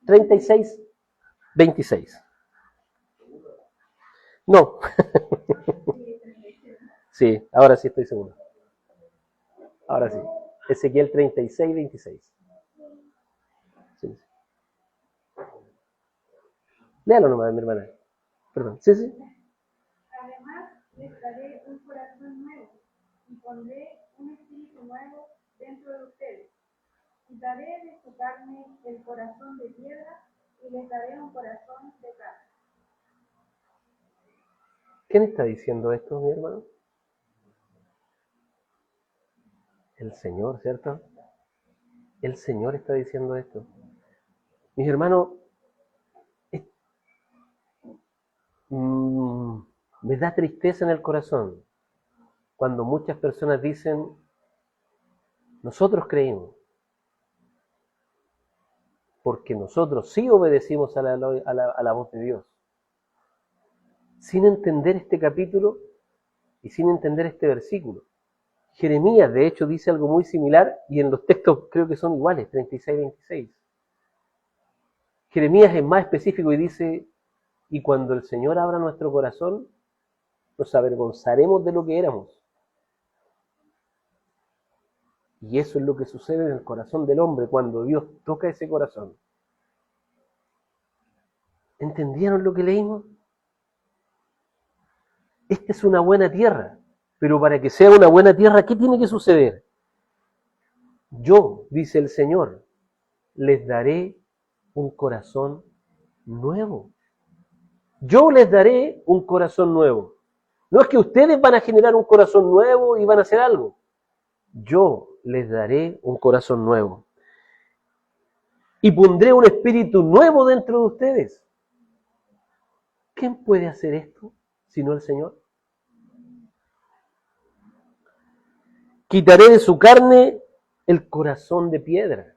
36:26. No. Sí, ahora sí estoy seguro. Ahora sí. Ezequiel 36:26. Sí. Léalo nomás, mi hermana. Perdón. Sí, sí. Además, les daré un corazón nuevo y pondré un espíritu nuevo dentro de ustedes. Quitaré de su carne el corazón de piedra y les daré un corazón de carne. ¿Quién está diciendo esto, mi hermano? El Señor, ¿cierto? El Señor está diciendo esto. Mis hermanos, es- me da tristeza en el corazón cuando muchas personas dicen, nosotros creímos, porque nosotros sí obedecimos a la voz de Dios, sin entender este capítulo y sin entender este versículo. Jeremías, de hecho, dice algo muy similar y en los textos creo que son iguales, 36 y 26. Jeremías es más específico y dice, y cuando el Señor abra nuestro corazón, nos avergonzaremos de lo que éramos. Y eso es lo que sucede en el corazón del hombre cuando Dios toca ese corazón. ¿Entendieron lo que leímos? Esta es una buena tierra, pero para que sea una buena tierra, ¿qué tiene que suceder? Yo, dice el Señor, les daré un corazón nuevo. Yo les daré un corazón nuevo. No es que ustedes van a generar un corazón nuevo y van a hacer algo. Yo les daré un corazón nuevo. Y pondré un espíritu nuevo dentro de ustedes. ¿Quién puede hacer esto sino el Señor? Quitaré de su carne el corazón de piedra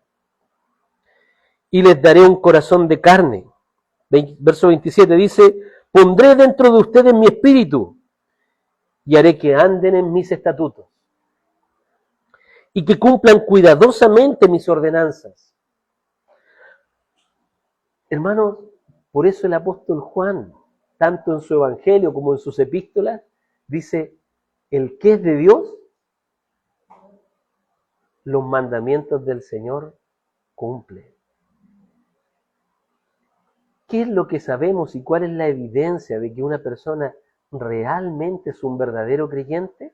y les daré un corazón de carne. Verso 27 dice, pondré dentro de ustedes mi espíritu y haré que anden en mis estatutos y que cumplan cuidadosamente mis ordenanzas. Hermanos, por eso el apóstol Juan, tanto en su evangelio como en sus epístolas, dice, el que es de Dios, los mandamientos del Señor cumple. ¿Qué es lo que sabemos y cuál es la evidencia de que una persona realmente es un verdadero creyente?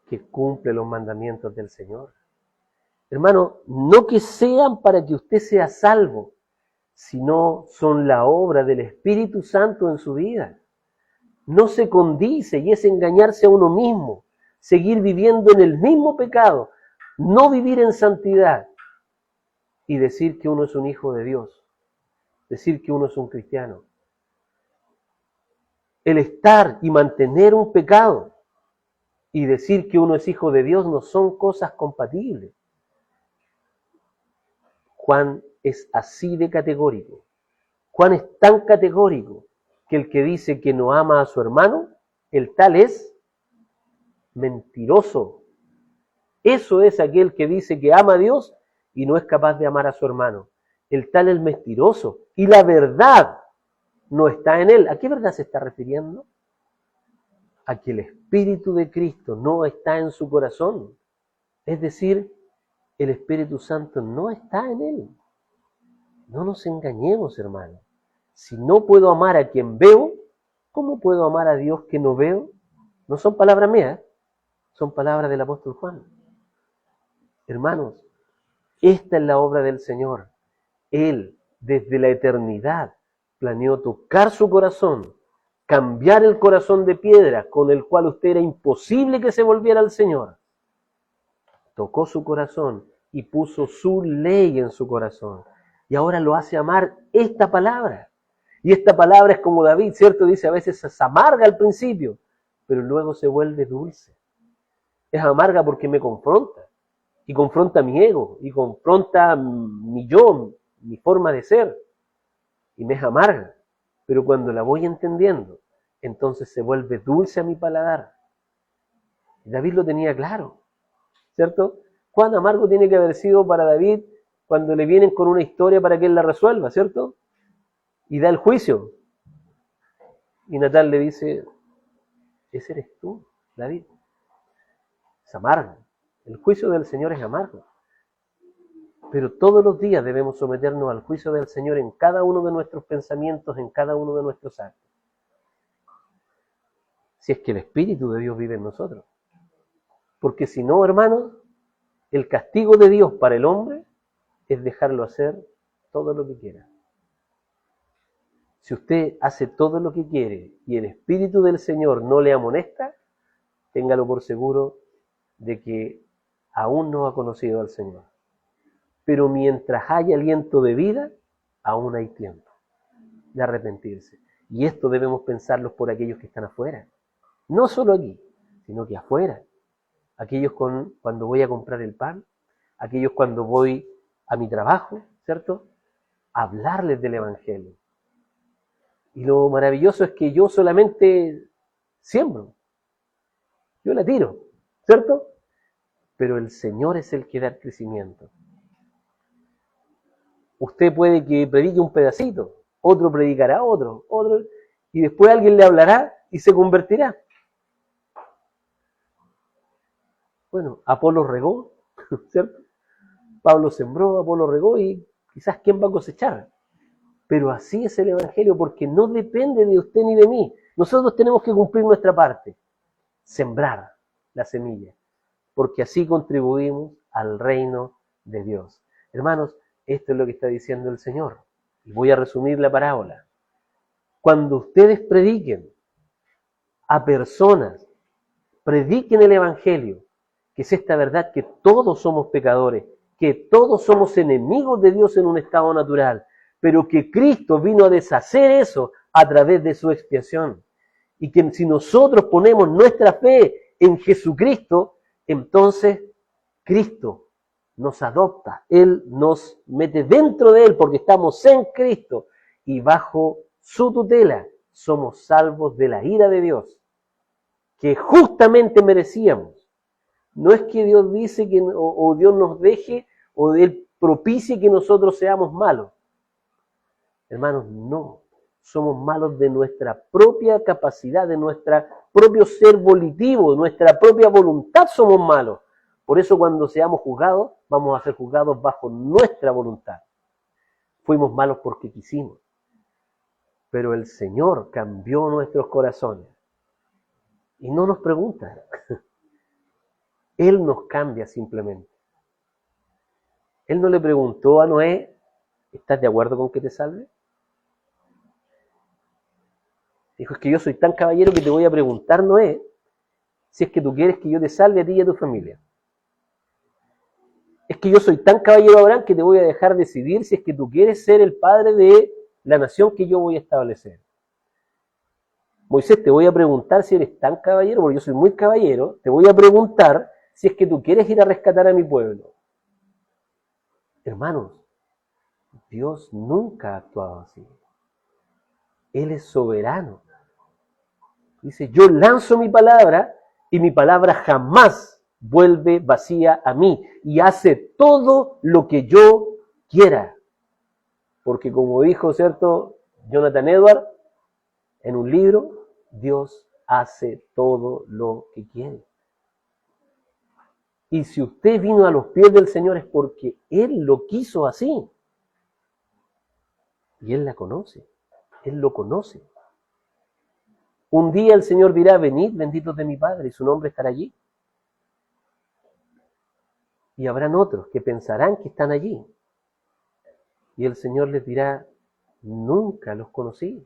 Que cumple los mandamientos del Señor. Hermano, no que sean para que usted sea salvo, sino son la obra del Espíritu Santo en su vida. No se condice y es engañarse a uno mismo, seguir viviendo en el mismo pecado, no vivir en santidad y decir que uno es un hijo de Dios, decir que uno es un cristiano. El estar y mantener un pecado y decir que uno es hijo de Dios no son cosas compatibles. Juan es así de categórico. Juan es tan categórico que el que dice que no ama a su hermano, el tal es mentiroso. Eso es aquel que dice que ama a Dios y no es capaz de amar a su hermano. El tal es mentiroso y la verdad no está en él. ¿A qué verdad se está refiriendo? A que el Espíritu de Cristo no está en su corazón. Es decir, el Espíritu Santo no está en él. No nos engañemos, hermanos. Si no puedo amar a quien veo, ¿cómo puedo amar a Dios que no veo? No son palabras mías, son palabras del apóstol Juan. Hermanos, esta es la obra del Señor. Él, desde la eternidad, planeó tocar su corazón, cambiar el corazón de piedra con el cual usted era imposible que se volviera al Señor. Tocó su corazón y puso su ley en su corazón. Y ahora lo hace amar esta palabra. Y esta palabra es como David, ¿cierto? Dice, a veces es amarga al principio, pero luego se vuelve dulce. Es amarga porque me confronta. Y confronta mi ego. Y confronta mi yo, mi forma de ser. Y me es amarga. Pero cuando la voy entendiendo, entonces se vuelve dulce a mi paladar. Y David lo tenía claro, ¿cierto? Cuán amargo tiene que haber sido para David cuando le vienen con una historia para que él la resuelva, ¿cierto? Y da el juicio. Y Natal le dice, ese eres tú, David. Es amargo. El juicio del Señor es amargo. Pero todos los días debemos someternos al juicio del Señor en cada uno de nuestros pensamientos, en cada uno de nuestros actos. Si es que el Espíritu de Dios vive en nosotros. Porque si no, hermanos, el castigo de Dios para el hombre es dejarlo hacer todo lo que quiera. Si usted hace todo lo que quiere y el Espíritu del Señor no le amonesta, téngalo por seguro de que aún no ha conocido al Señor. Pero mientras haya aliento de vida, aún hay tiempo de arrepentirse. Y esto debemos pensarlo por aquellos que están afuera. No solo aquí, sino que afuera. Aquellos cuando voy a comprar el pan, aquellos cuando voy a mi trabajo, ¿cierto? Hablarles del Evangelio. Y lo maravilloso es que yo solamente siembro. Yo la tiro, ¿cierto? Pero el Señor es el que da el crecimiento. Usted puede que predique un pedacito, otro predicará otro, y después alguien le hablará y se convertirá. Bueno, Apolo regó, ¿cierto? Pablo sembró, Apolo regó y quizás quién va a cosechar. Pero así es el Evangelio porque no depende de usted ni de mí. Nosotros tenemos que cumplir nuestra parte, sembrar la semilla, porque así contribuimos al reino de Dios. Hermanos, esto es lo que está diciendo el Señor. Y voy a resumir la parábola. Cuando ustedes prediquen a personas, prediquen el Evangelio, que es esta verdad que todos somos pecadores, que todos somos enemigos de Dios en un estado natural, pero que Cristo vino a deshacer eso a través de su expiación. Y que si nosotros ponemos nuestra fe en Jesucristo, entonces Cristo nos adopta, Él nos mete dentro de Él porque estamos en Cristo y bajo su tutela somos salvos de la ira de Dios, que justamente merecíamos. No es que Dios dice que, o Dios nos deje o Él propicie que nosotros seamos malos. Hermanos, no. Somos malos de nuestra propia capacidad, de nuestro propio ser volitivo, de nuestra propia voluntad somos malos. Por eso cuando seamos juzgados, vamos a ser juzgados bajo nuestra voluntad. Fuimos malos porque quisimos. Pero el Señor cambió nuestros corazones. Y no nos pregunta. Él nos cambia simplemente. Él no le preguntó a Noé, ¿estás de acuerdo con que te salve? Dijo, es que yo soy tan caballero que te voy a preguntar, Noé, si es que tú quieres que yo te salve a ti y a tu familia. Es que yo soy tan caballero, Abraham, que te voy a dejar decidir si es que tú quieres ser el padre de la nación que yo voy a establecer. Moisés, te voy a preguntar si eres tan caballero, porque yo soy muy caballero, te voy a preguntar si es que tú quieres ir a rescatar a mi pueblo. Hermanos, Dios nunca ha actuado así. Él es soberano. Dice, yo lanzo mi palabra y mi palabra jamás vuelve vacía a mí y hace todo lo que yo quiera. Porque como dijo, ¿cierto?, Jonathan Edwards en un libro, Dios hace todo lo que quiere. Y si usted vino a los pies del Señor es porque Él lo quiso así. Y Él la conoce. Él lo conoce. Un día el Señor dirá, venid, benditos de mi Padre, y su nombre estará allí. Y habrán otros que pensarán que están allí. Y el Señor les dirá, nunca los conocí.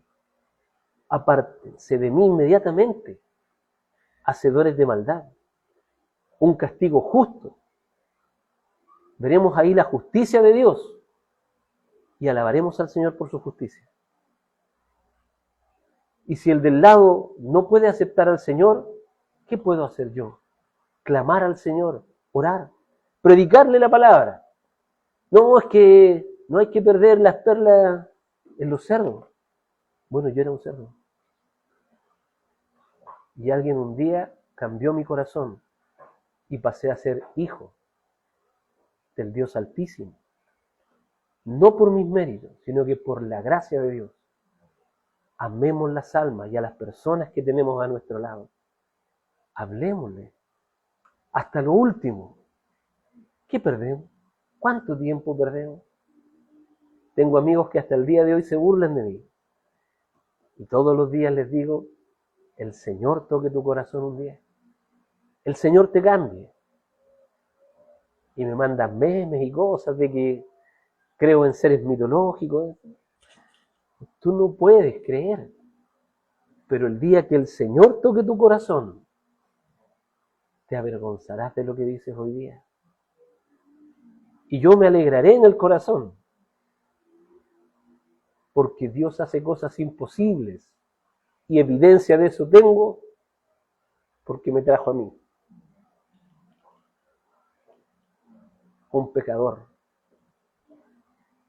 Apártense de mí inmediatamente, hacedores de maldad. Un castigo justo. Veremos ahí la justicia de Dios y alabaremos al Señor por su justicia. Y si el del lado no puede aceptar al Señor, ¿qué puedo hacer yo? Clamar al Señor, orar, predicarle la palabra. No, es que no hay que perder las perlas en los cerdos. Bueno, yo era un cerdo. Y alguien un día cambió mi corazón y pasé a ser hijo del Dios Altísimo. No por mis méritos, sino que por la gracia de Dios. Amemos las almas y a las personas que tenemos a nuestro lado. Hablemosle. Hasta lo último. ¿Qué perdemos? ¿Cuánto tiempo perdemos? Tengo amigos que hasta el día de hoy se burlan de mí. Y todos los días les digo, el Señor toque tu corazón un día. El Señor te cambie. Y me mandan memes y cosas de que creo en seres mitológicos. Tú no puedes creer. Pero el día que el Señor toque tu corazón, te avergonzarás de lo que dices hoy día. Y yo me alegraré en el corazón, porque Dios hace cosas imposibles. Y evidencia de eso tengo, porque me trajo a mí, un pecador.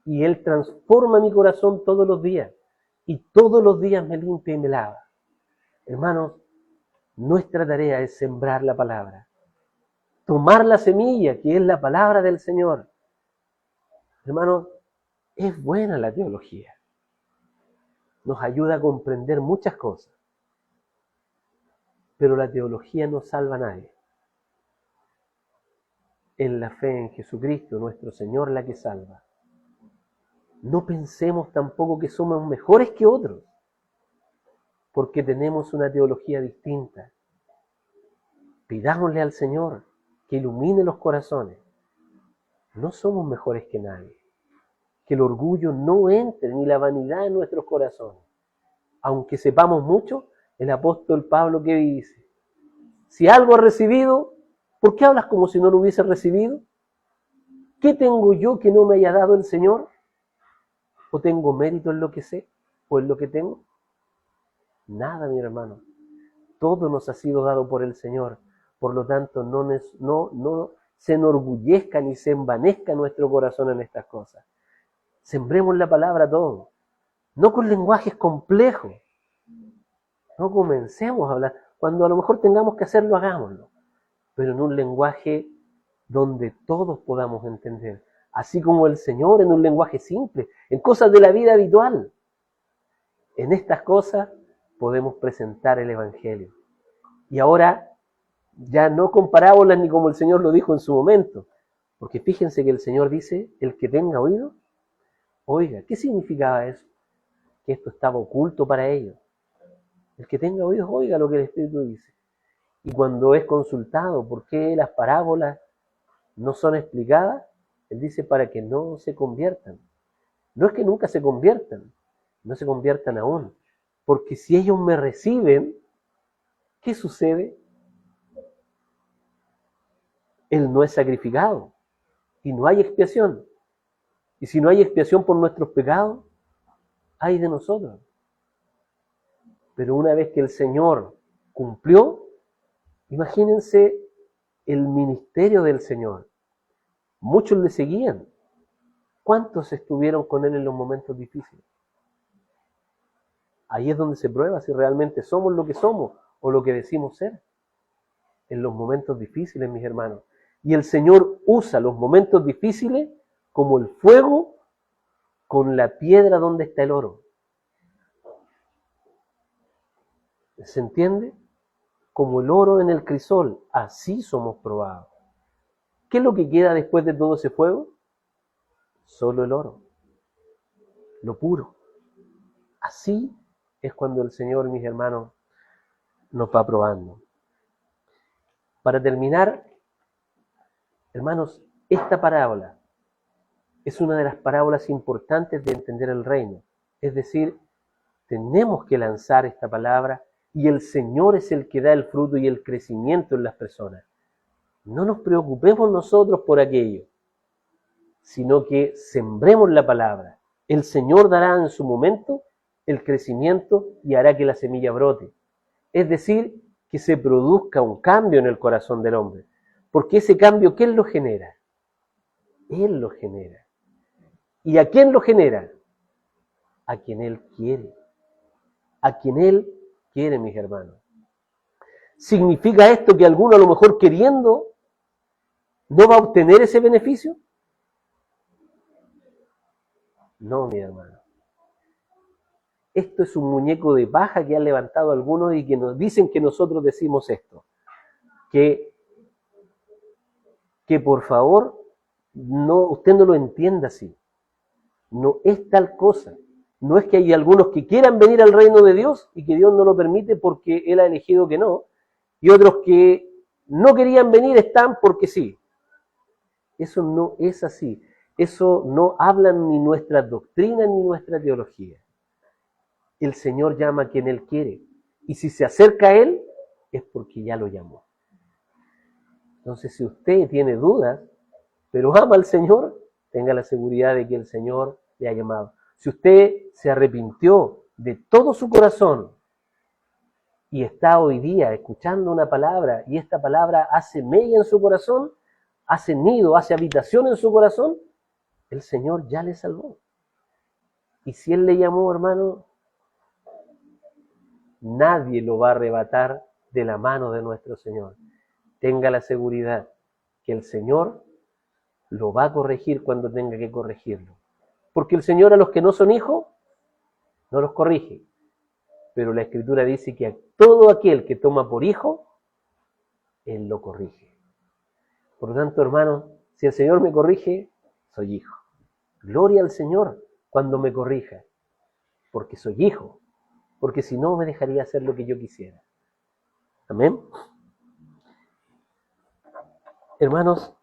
Y Él transforma mi corazón todos los días. Y todos los días me limpia y me lava. Hermanos, nuestra tarea es sembrar la palabra. Tomar la semilla, que es la palabra del Señor. Hermanos, es buena la teología. Nos ayuda a comprender muchas cosas. Pero la teología no salva a nadie. Es la fe en Jesucristo, nuestro Señor, la que salva. No pensemos tampoco que somos mejores que otros, porque tenemos una teología distinta. Pidámosle al Señor que ilumine los corazones. No somos mejores que nadie. Que el orgullo no entre ni la vanidad en nuestros corazones. Aunque sepamos mucho, el apóstol Pablo, ¿qué dice? Si algo has recibido, ¿por qué hablas como si no lo hubiese recibido? ¿Qué tengo yo que no me haya dado el Señor? ¿O tengo mérito en lo que sé? ¿O en lo que tengo? Nada, mi hermano. Todo nos ha sido dado por el Señor. Por lo tanto, no se enorgullezca ni se envanezca nuestro corazón en estas cosas. Sembremos la palabra todo. No con lenguajes complejos. No comencemos a hablar. Cuando a lo mejor tengamos que hacerlo, hagámoslo. Pero en un lenguaje donde todos podamos entender. Así como el Señor, en un lenguaje simple, en cosas de la vida habitual. En estas cosas podemos presentar el Evangelio. Y ahora, ya no con parábolas ni como el Señor lo dijo en su momento. Porque fíjense que el Señor dice, el que tenga oído, oiga. ¿Qué significaba eso? Que esto estaba oculto para ellos. El que tenga oídos, oiga lo que el Espíritu dice. Y cuando es consultado por qué las parábolas no son explicadas, Él dice para que no se conviertan. No es que nunca se conviertan, no se conviertan aún. Porque si ellos me reciben, ¿qué sucede? Él no es sacrificado y no hay expiación. Y si no hay expiación por nuestros pecados, hay de nosotros. Pero una vez que el Señor cumplió, imagínense el ministerio del Señor. Muchos le seguían. ¿Cuántos estuvieron con Él en los momentos difíciles? Ahí es donde se prueba si realmente somos lo que somos o lo que decimos ser. En los momentos difíciles, mis hermanos. Y el Señor usa los momentos difíciles como el fuego con la piedra donde está el oro. ¿Se entiende? Como el oro en el crisol, así somos probados. ¿Qué es lo que queda después de todo ese fuego? Solo el oro, lo puro. Así es cuando el Señor, mis hermanos, nos va probando. Para terminar, hermanos, esta parábola es una de las parábolas importantes de entender el reino. Es decir, tenemos que lanzar esta palabra y el Señor es el que da el fruto y el crecimiento en las personas. No nos preocupemos nosotros por aquello, sino que sembremos la palabra. El Señor dará en su momento el crecimiento y hará que la semilla brote. Es decir, que se produzca un cambio en el corazón del hombre. Porque ese cambio, ¿quién lo genera? Él lo genera. ¿Y a quién lo genera? A quien Él quiere. A quien Él quiere, mis hermanos. ¿Significa esto que alguno a lo mejor queriendo no va a obtener ese beneficio? No, mi hermano. Esto es un muñeco de paja que han levantado algunos y que nos dicen que nosotros decimos esto. Que por favor, no, usted no lo entienda así. No es tal cosa. No es que hay algunos que quieran venir al reino de Dios y que Dios no lo permite porque Él ha elegido que no. Y otros que no querían venir están porque sí. Eso no es así. Eso no hablan ni nuestra doctrina ni nuestra teología. El Señor llama a quien Él quiere. Y si se acerca a Él, es porque ya lo llamó. Entonces, si usted tiene dudas, pero ama al Señor, tenga la seguridad de que el Señor le ha llamado. Si usted se arrepintió de todo su corazón y está hoy día escuchando una palabra y esta palabra hace mella en su corazón, hace nido, hace habitación en su corazón, el Señor ya le salvó. Y si Él le llamó, hermano, nadie lo va a arrebatar de la mano de nuestro Señor. Tenga la seguridad que el Señor lo va a corregir cuando tenga que corregirlo. Porque el Señor a los que no son hijos, no los corrige. Pero la Escritura dice que a todo aquel que toma por hijo, Él lo corrige. Por lo tanto, hermano, si el Señor me corrige, soy hijo. Gloria al Señor cuando me corrija, porque soy hijo. Porque si no, me dejaría hacer lo que yo quisiera. Amén. Hermanos,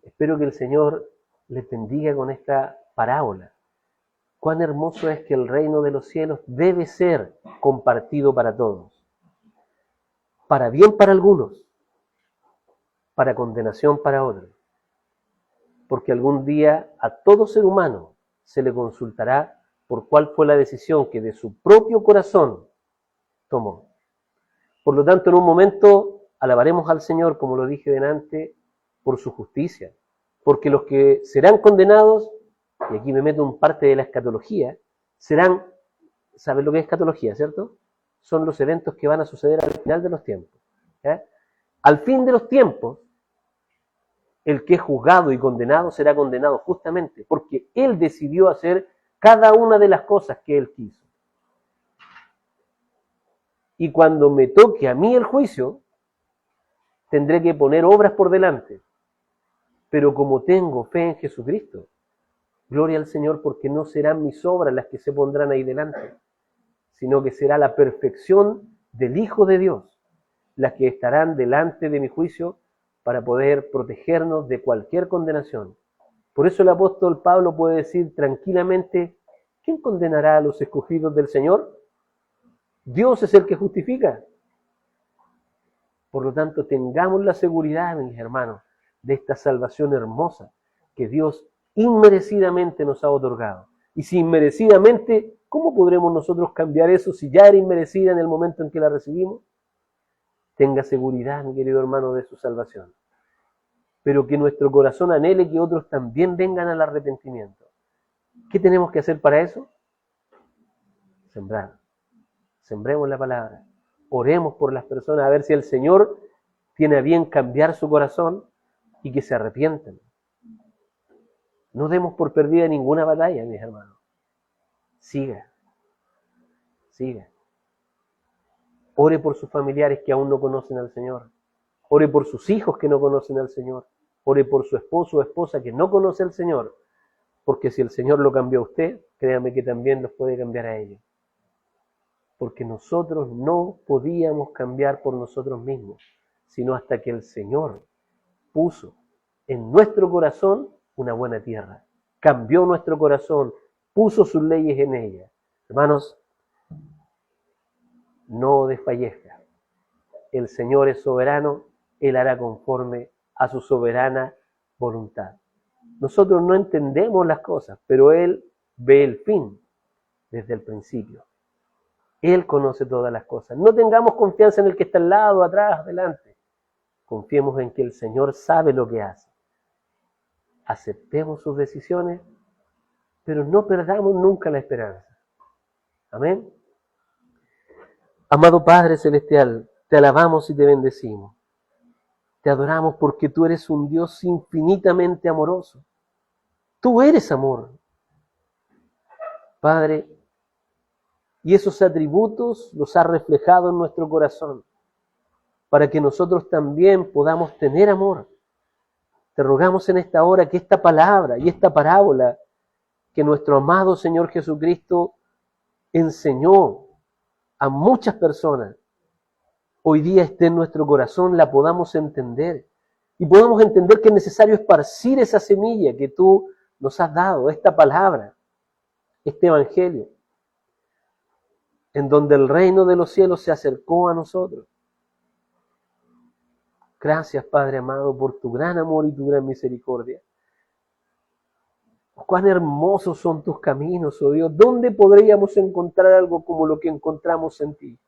espero que el Señor les bendiga con esta parábola. Cuán hermoso es que el reino de los cielos debe ser compartido para todos. Para bien para algunos, para condenación para otros. Porque algún día a todo ser humano se le consultará por cuál fue la decisión que de su propio corazón tomó. Por lo tanto, en un momento alabaremos al Señor, como lo dije delante, por su justicia. Porque los que serán condenados, y aquí me meto en parte de la escatología, serán, ¿sabes lo que es escatología, cierto? Son los eventos que van a suceder al final de los tiempos. ¿Ya? Al fin de los tiempos, el que es juzgado y condenado será condenado justamente porque Él decidió hacer cada una de las cosas que Él quiso. Y cuando me toque a mí el juicio, tendré que poner obras por delante. Pero como tengo fe en Jesucristo, gloria al Señor, porque no serán mis obras las que se pondrán ahí delante, sino que será la perfección del Hijo de Dios, las que estarán delante de mi juicio para poder protegernos de cualquier condenación. Por eso el apóstol Pablo puede decir tranquilamente, ¿quién condenará a los escogidos del Señor? Dios es el que justifica. Por lo tanto, tengamos la seguridad, mis hermanos, de esta salvación hermosa que Dios inmerecidamente nos ha otorgado. Y si inmerecidamente, ¿cómo podremos nosotros cambiar eso si ya era inmerecida en el momento en que la recibimos? Tenga seguridad, mi querido hermano, de su salvación. Pero que nuestro corazón anhele que otros también vengan al arrepentimiento. ¿Qué tenemos que hacer para eso? Sembrar. Sembremos la palabra. Oremos por las personas a ver si el Señor tiene a bien cambiar su corazón y que se arrepientan. No demos por perdida ninguna batalla, mis hermanos. Siga. Ore por sus familiares que aún no conocen al Señor. Ore por sus hijos que no conocen al Señor. Ore por su esposo o esposa que no conoce al Señor. Porque si el Señor lo cambió a usted, créame que también los puede cambiar a ellos. Porque nosotros no podíamos cambiar por nosotros mismos, sino hasta que el Señor puso en nuestro corazón una buena tierra. Cambió nuestro corazón, puso sus leyes en ella. Hermanos, no desfallezca. El Señor es soberano, Él hará conforme a su soberana voluntad. Nosotros no entendemos las cosas, pero Él ve el fin desde el principio. Él conoce todas las cosas. No tengamos confianza en el que está al lado, atrás, adelante. Confiemos en que el Señor sabe lo que hace. Aceptemos sus decisiones, pero no perdamos nunca la esperanza. Amén. Amado Padre Celestial, te alabamos y te bendecimos. Te adoramos porque tú eres un Dios infinitamente amoroso. Tú eres amor. Padre, y esos atributos los has reflejado en nuestro corazón, para que nosotros también podamos tener amor. Te rogamos en esta hora que esta palabra y esta parábola que nuestro amado Señor Jesucristo enseñó a muchas personas, hoy día esté en nuestro corazón, la podamos entender. Y podamos entender que es necesario esparcir esa semilla que tú nos has dado, esta palabra, este evangelio, en donde el reino de los cielos se acercó a nosotros. Gracias, Padre amado, por tu gran amor y tu gran misericordia. Cuán hermosos son tus caminos, oh Dios. ¿Dónde podríamos encontrar algo como lo que encontramos en ti?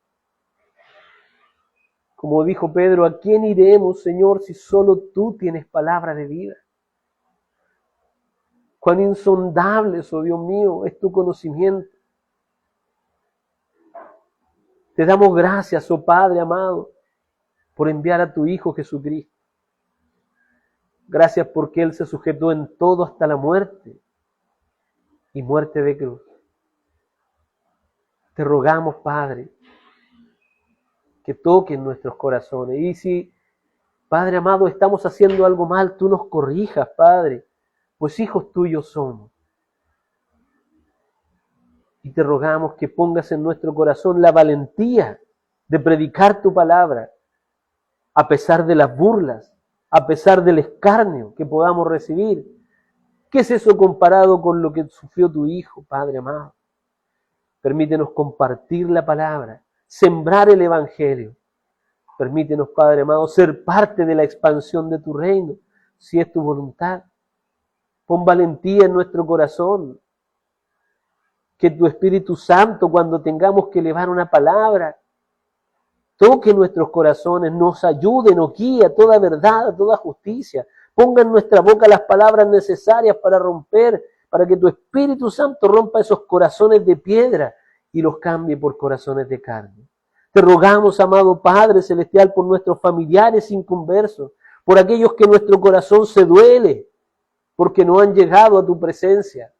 Como dijo Pedro, ¿a quién iremos, Señor, si solo tú tienes palabra de vida? Cuán insondables, oh Dios mío, es tu conocimiento. Te damos gracias, oh Padre amado, por enviar a tu Hijo Jesucristo. Gracias porque Él se sujetó en todo hasta la muerte y muerte de cruz. Te rogamos, Padre, que toquen nuestros corazones. Y si, Padre amado, estamos haciendo algo mal, tú nos corrijas, Padre, pues hijos tuyos somos. Y te rogamos que pongas en nuestro corazón la valentía de predicar tu palabra, a pesar de las burlas, a pesar del escarnio que podamos recibir. ¿Qué es eso comparado con lo que sufrió tu Hijo, Padre amado? Permítenos compartir la palabra, sembrar el Evangelio. Permítenos, Padre amado, ser parte de la expansión de tu reino, si es tu voluntad. Pon valentía en nuestro corazón. Que tu Espíritu Santo, cuando tengamos que elevar una palabra, toque nuestros corazones, nos ayude, nos guíe a toda verdad, a toda justicia. Ponga en nuestra boca las palabras necesarias para romper, para que tu Espíritu Santo rompa esos corazones de piedra y los cambie por corazones de carne. Te rogamos, amado Padre Celestial, por nuestros familiares inconversos, por aquellos que nuestro corazón se duele, porque no han llegado a tu presencia,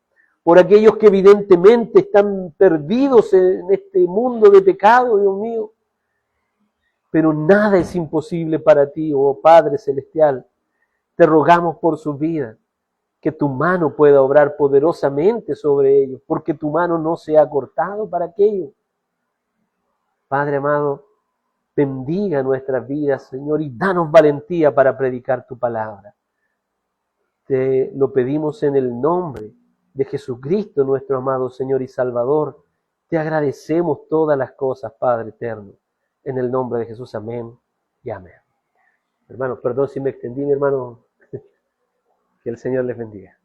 por aquellos que evidentemente están perdidos en este mundo de pecado, Dios mío. Pero nada es imposible para ti, oh Padre Celestial. Te rogamos por su vida, que tu mano pueda obrar poderosamente sobre ellos, porque tu mano no se ha cortado para aquello. Padre amado, bendiga nuestras vidas, Señor, y danos valentía para predicar tu palabra. Te lo pedimos en el nombre de Jesucristo, nuestro amado Señor y Salvador. Te agradecemos todas las cosas, Padre eterno. En el nombre de Jesús, amén y amén. Hermanos, perdón si me extendí, mi hermano. Que el Señor les bendiga.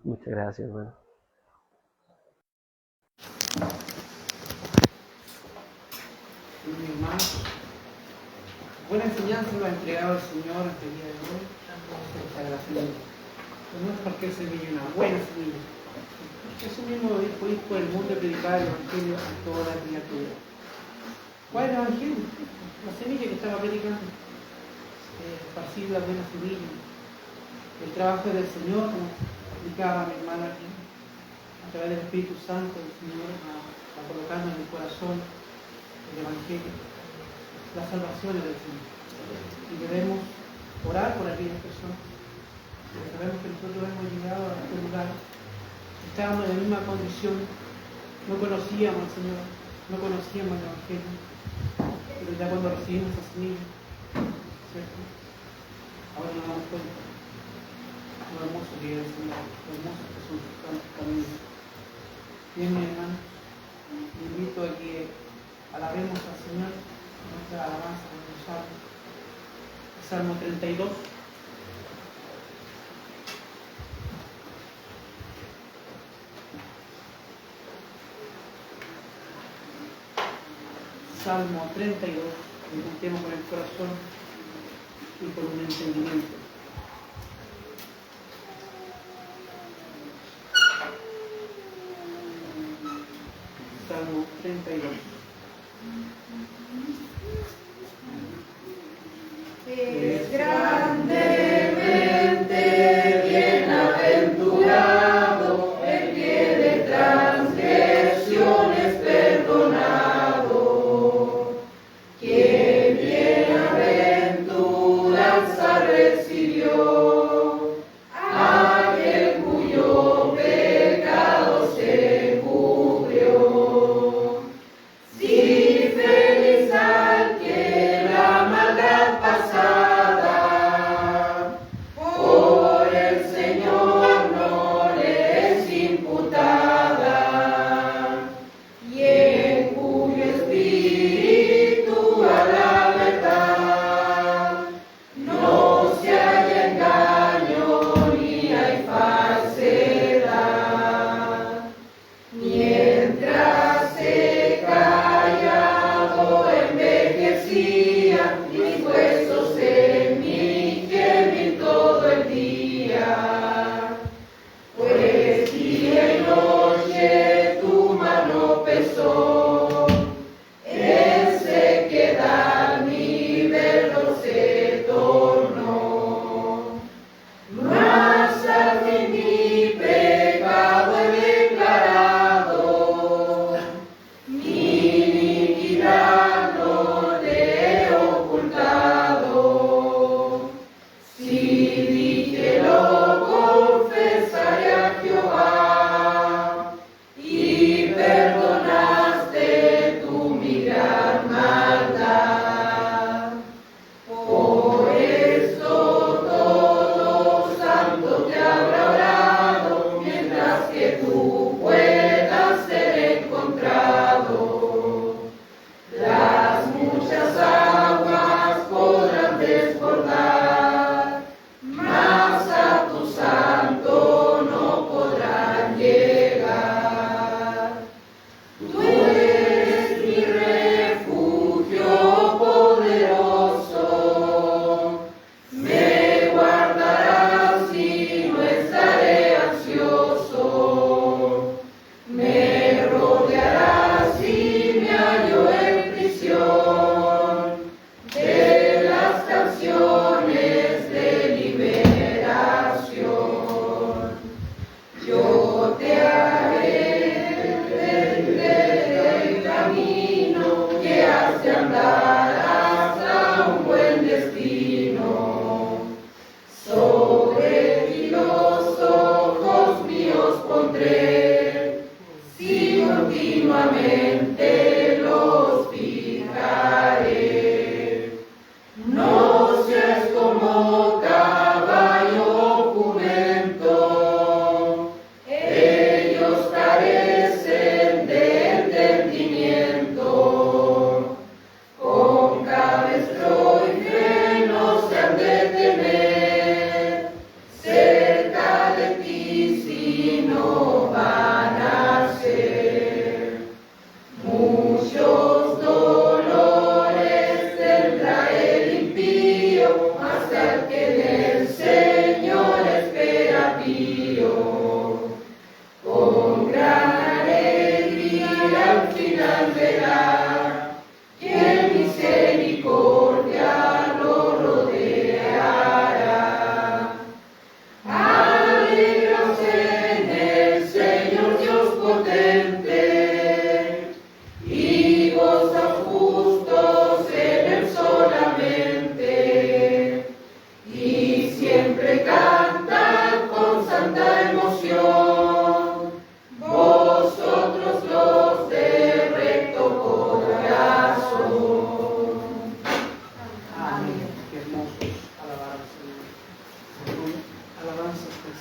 Muchas gracias, hermano. Mi hermano, buena enseñanza nos ha entregado el Señor este día de hoy para la semilla. No es cualquier semilla, una buena semilla. Jesús mismo dijo: ir por el mundo y predicar el Evangelio a toda la criatura. ¿Cuál es el Evangelio? La semilla que estaba predicando. Esparcir la buena semilla. El trabajo del Señor, como explicaba mi hermano aquí, a través del Espíritu Santo, el Señor va colocando en el corazón el Evangelio, las salvaciones del Señor. Y debemos orar por aquellas personas. Porque sabemos que nosotros hemos llegado a este lugar, estábamos en la misma condición, no conocíamos al Señor, no conocíamos el Evangelio, pero ya cuando recibimos esa semilla, ¿cierto? Ahora nos damos cuenta lo hermoso que es el Señor, lo hermoso que son sus caminos. Bien, mi hermano, te invito a que alabemos al Señor con nuestra alabanza, con los salmos. Salmo 32. Salmo 32, intentemos con el corazón y con un entendimiento. Salmo 32. Es grandemente bienaventurado el que de transgresiones perdonado, que bienaventuranza recibió, aquel cuyo pecado se cubrió.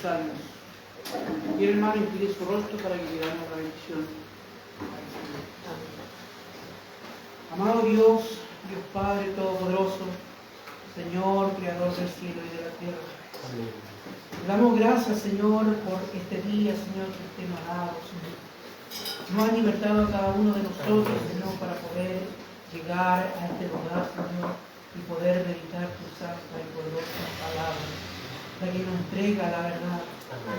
salmos. Y el hermano incline su rostro para que le damos la bendición. Amado Dios, Dios Padre Todopoderoso, Señor, Creador del cielo y de la tierra. Te damos gracias, Señor, por este día, Señor, que usted nos ha dado, Señor. Nos ha libertado a cada uno de nosotros, Señor, para poder llegar a este lugar, Señor, y poder meditar tu santa y poderosa palabra, la que nos entrega la verdad,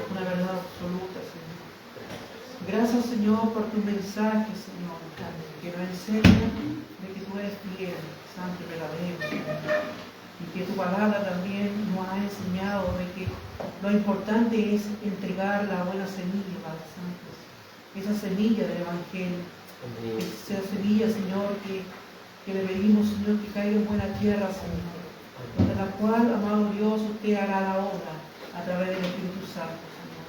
una verdad absoluta, Señor. Gracias, Señor, por tu mensaje, Señor, que nos enseña de que tú eres fiel, santo y verdadero, Señor. Y que tu palabra también nos ha enseñado de que lo importante es entregar la buena semilla, Padre Santo. Esa semilla del Evangelio. Esa semilla, Señor, que le pedimos, Señor, que caiga en buena tierra, Señor. Donde la cual, amado Dios, usted hará la obra a través del Espíritu Santo, Señor.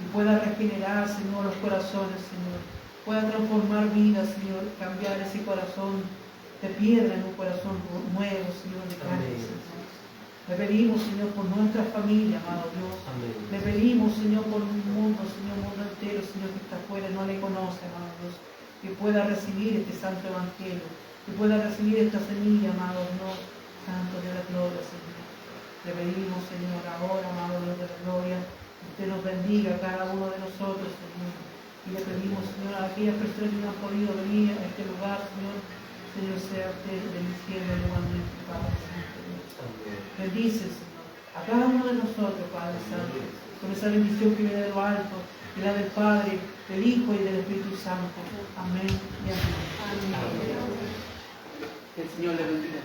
Y pueda regenerar, Señor, los corazones, Señor. Pueda transformar vidas, Señor. Cambiar ese corazón de piedra en un corazón nuevo, Señor, de carne, Señor. Le pedimos, Señor, por nuestra familia, amado Dios. Amén. Le pedimos, Señor, por un mundo, Señor, mundo entero, Señor, que está afuera, no le conoce, amado Dios. Que pueda recibir este santo evangelio. Que pueda recibir esta semilla, amado Dios, santo de la gloria, Señor. Le pedimos, Señor, ahora, amado Dios de la gloria, que usted nos bendiga a cada uno de nosotros, Señor. Y le pedimos, Señor, a aquellas personas que no han podido venir a este lugar, Señor, Señor, sea usted bendiciendo igualmente, Padre Santo. Bendice, Señor, a cada uno de nosotros, Padre Santo, con esa bendición que viene de lo alto, y la del Padre, del Hijo y del Espíritu Santo. Amén y amén. Amén. Que el Señor le bendiga.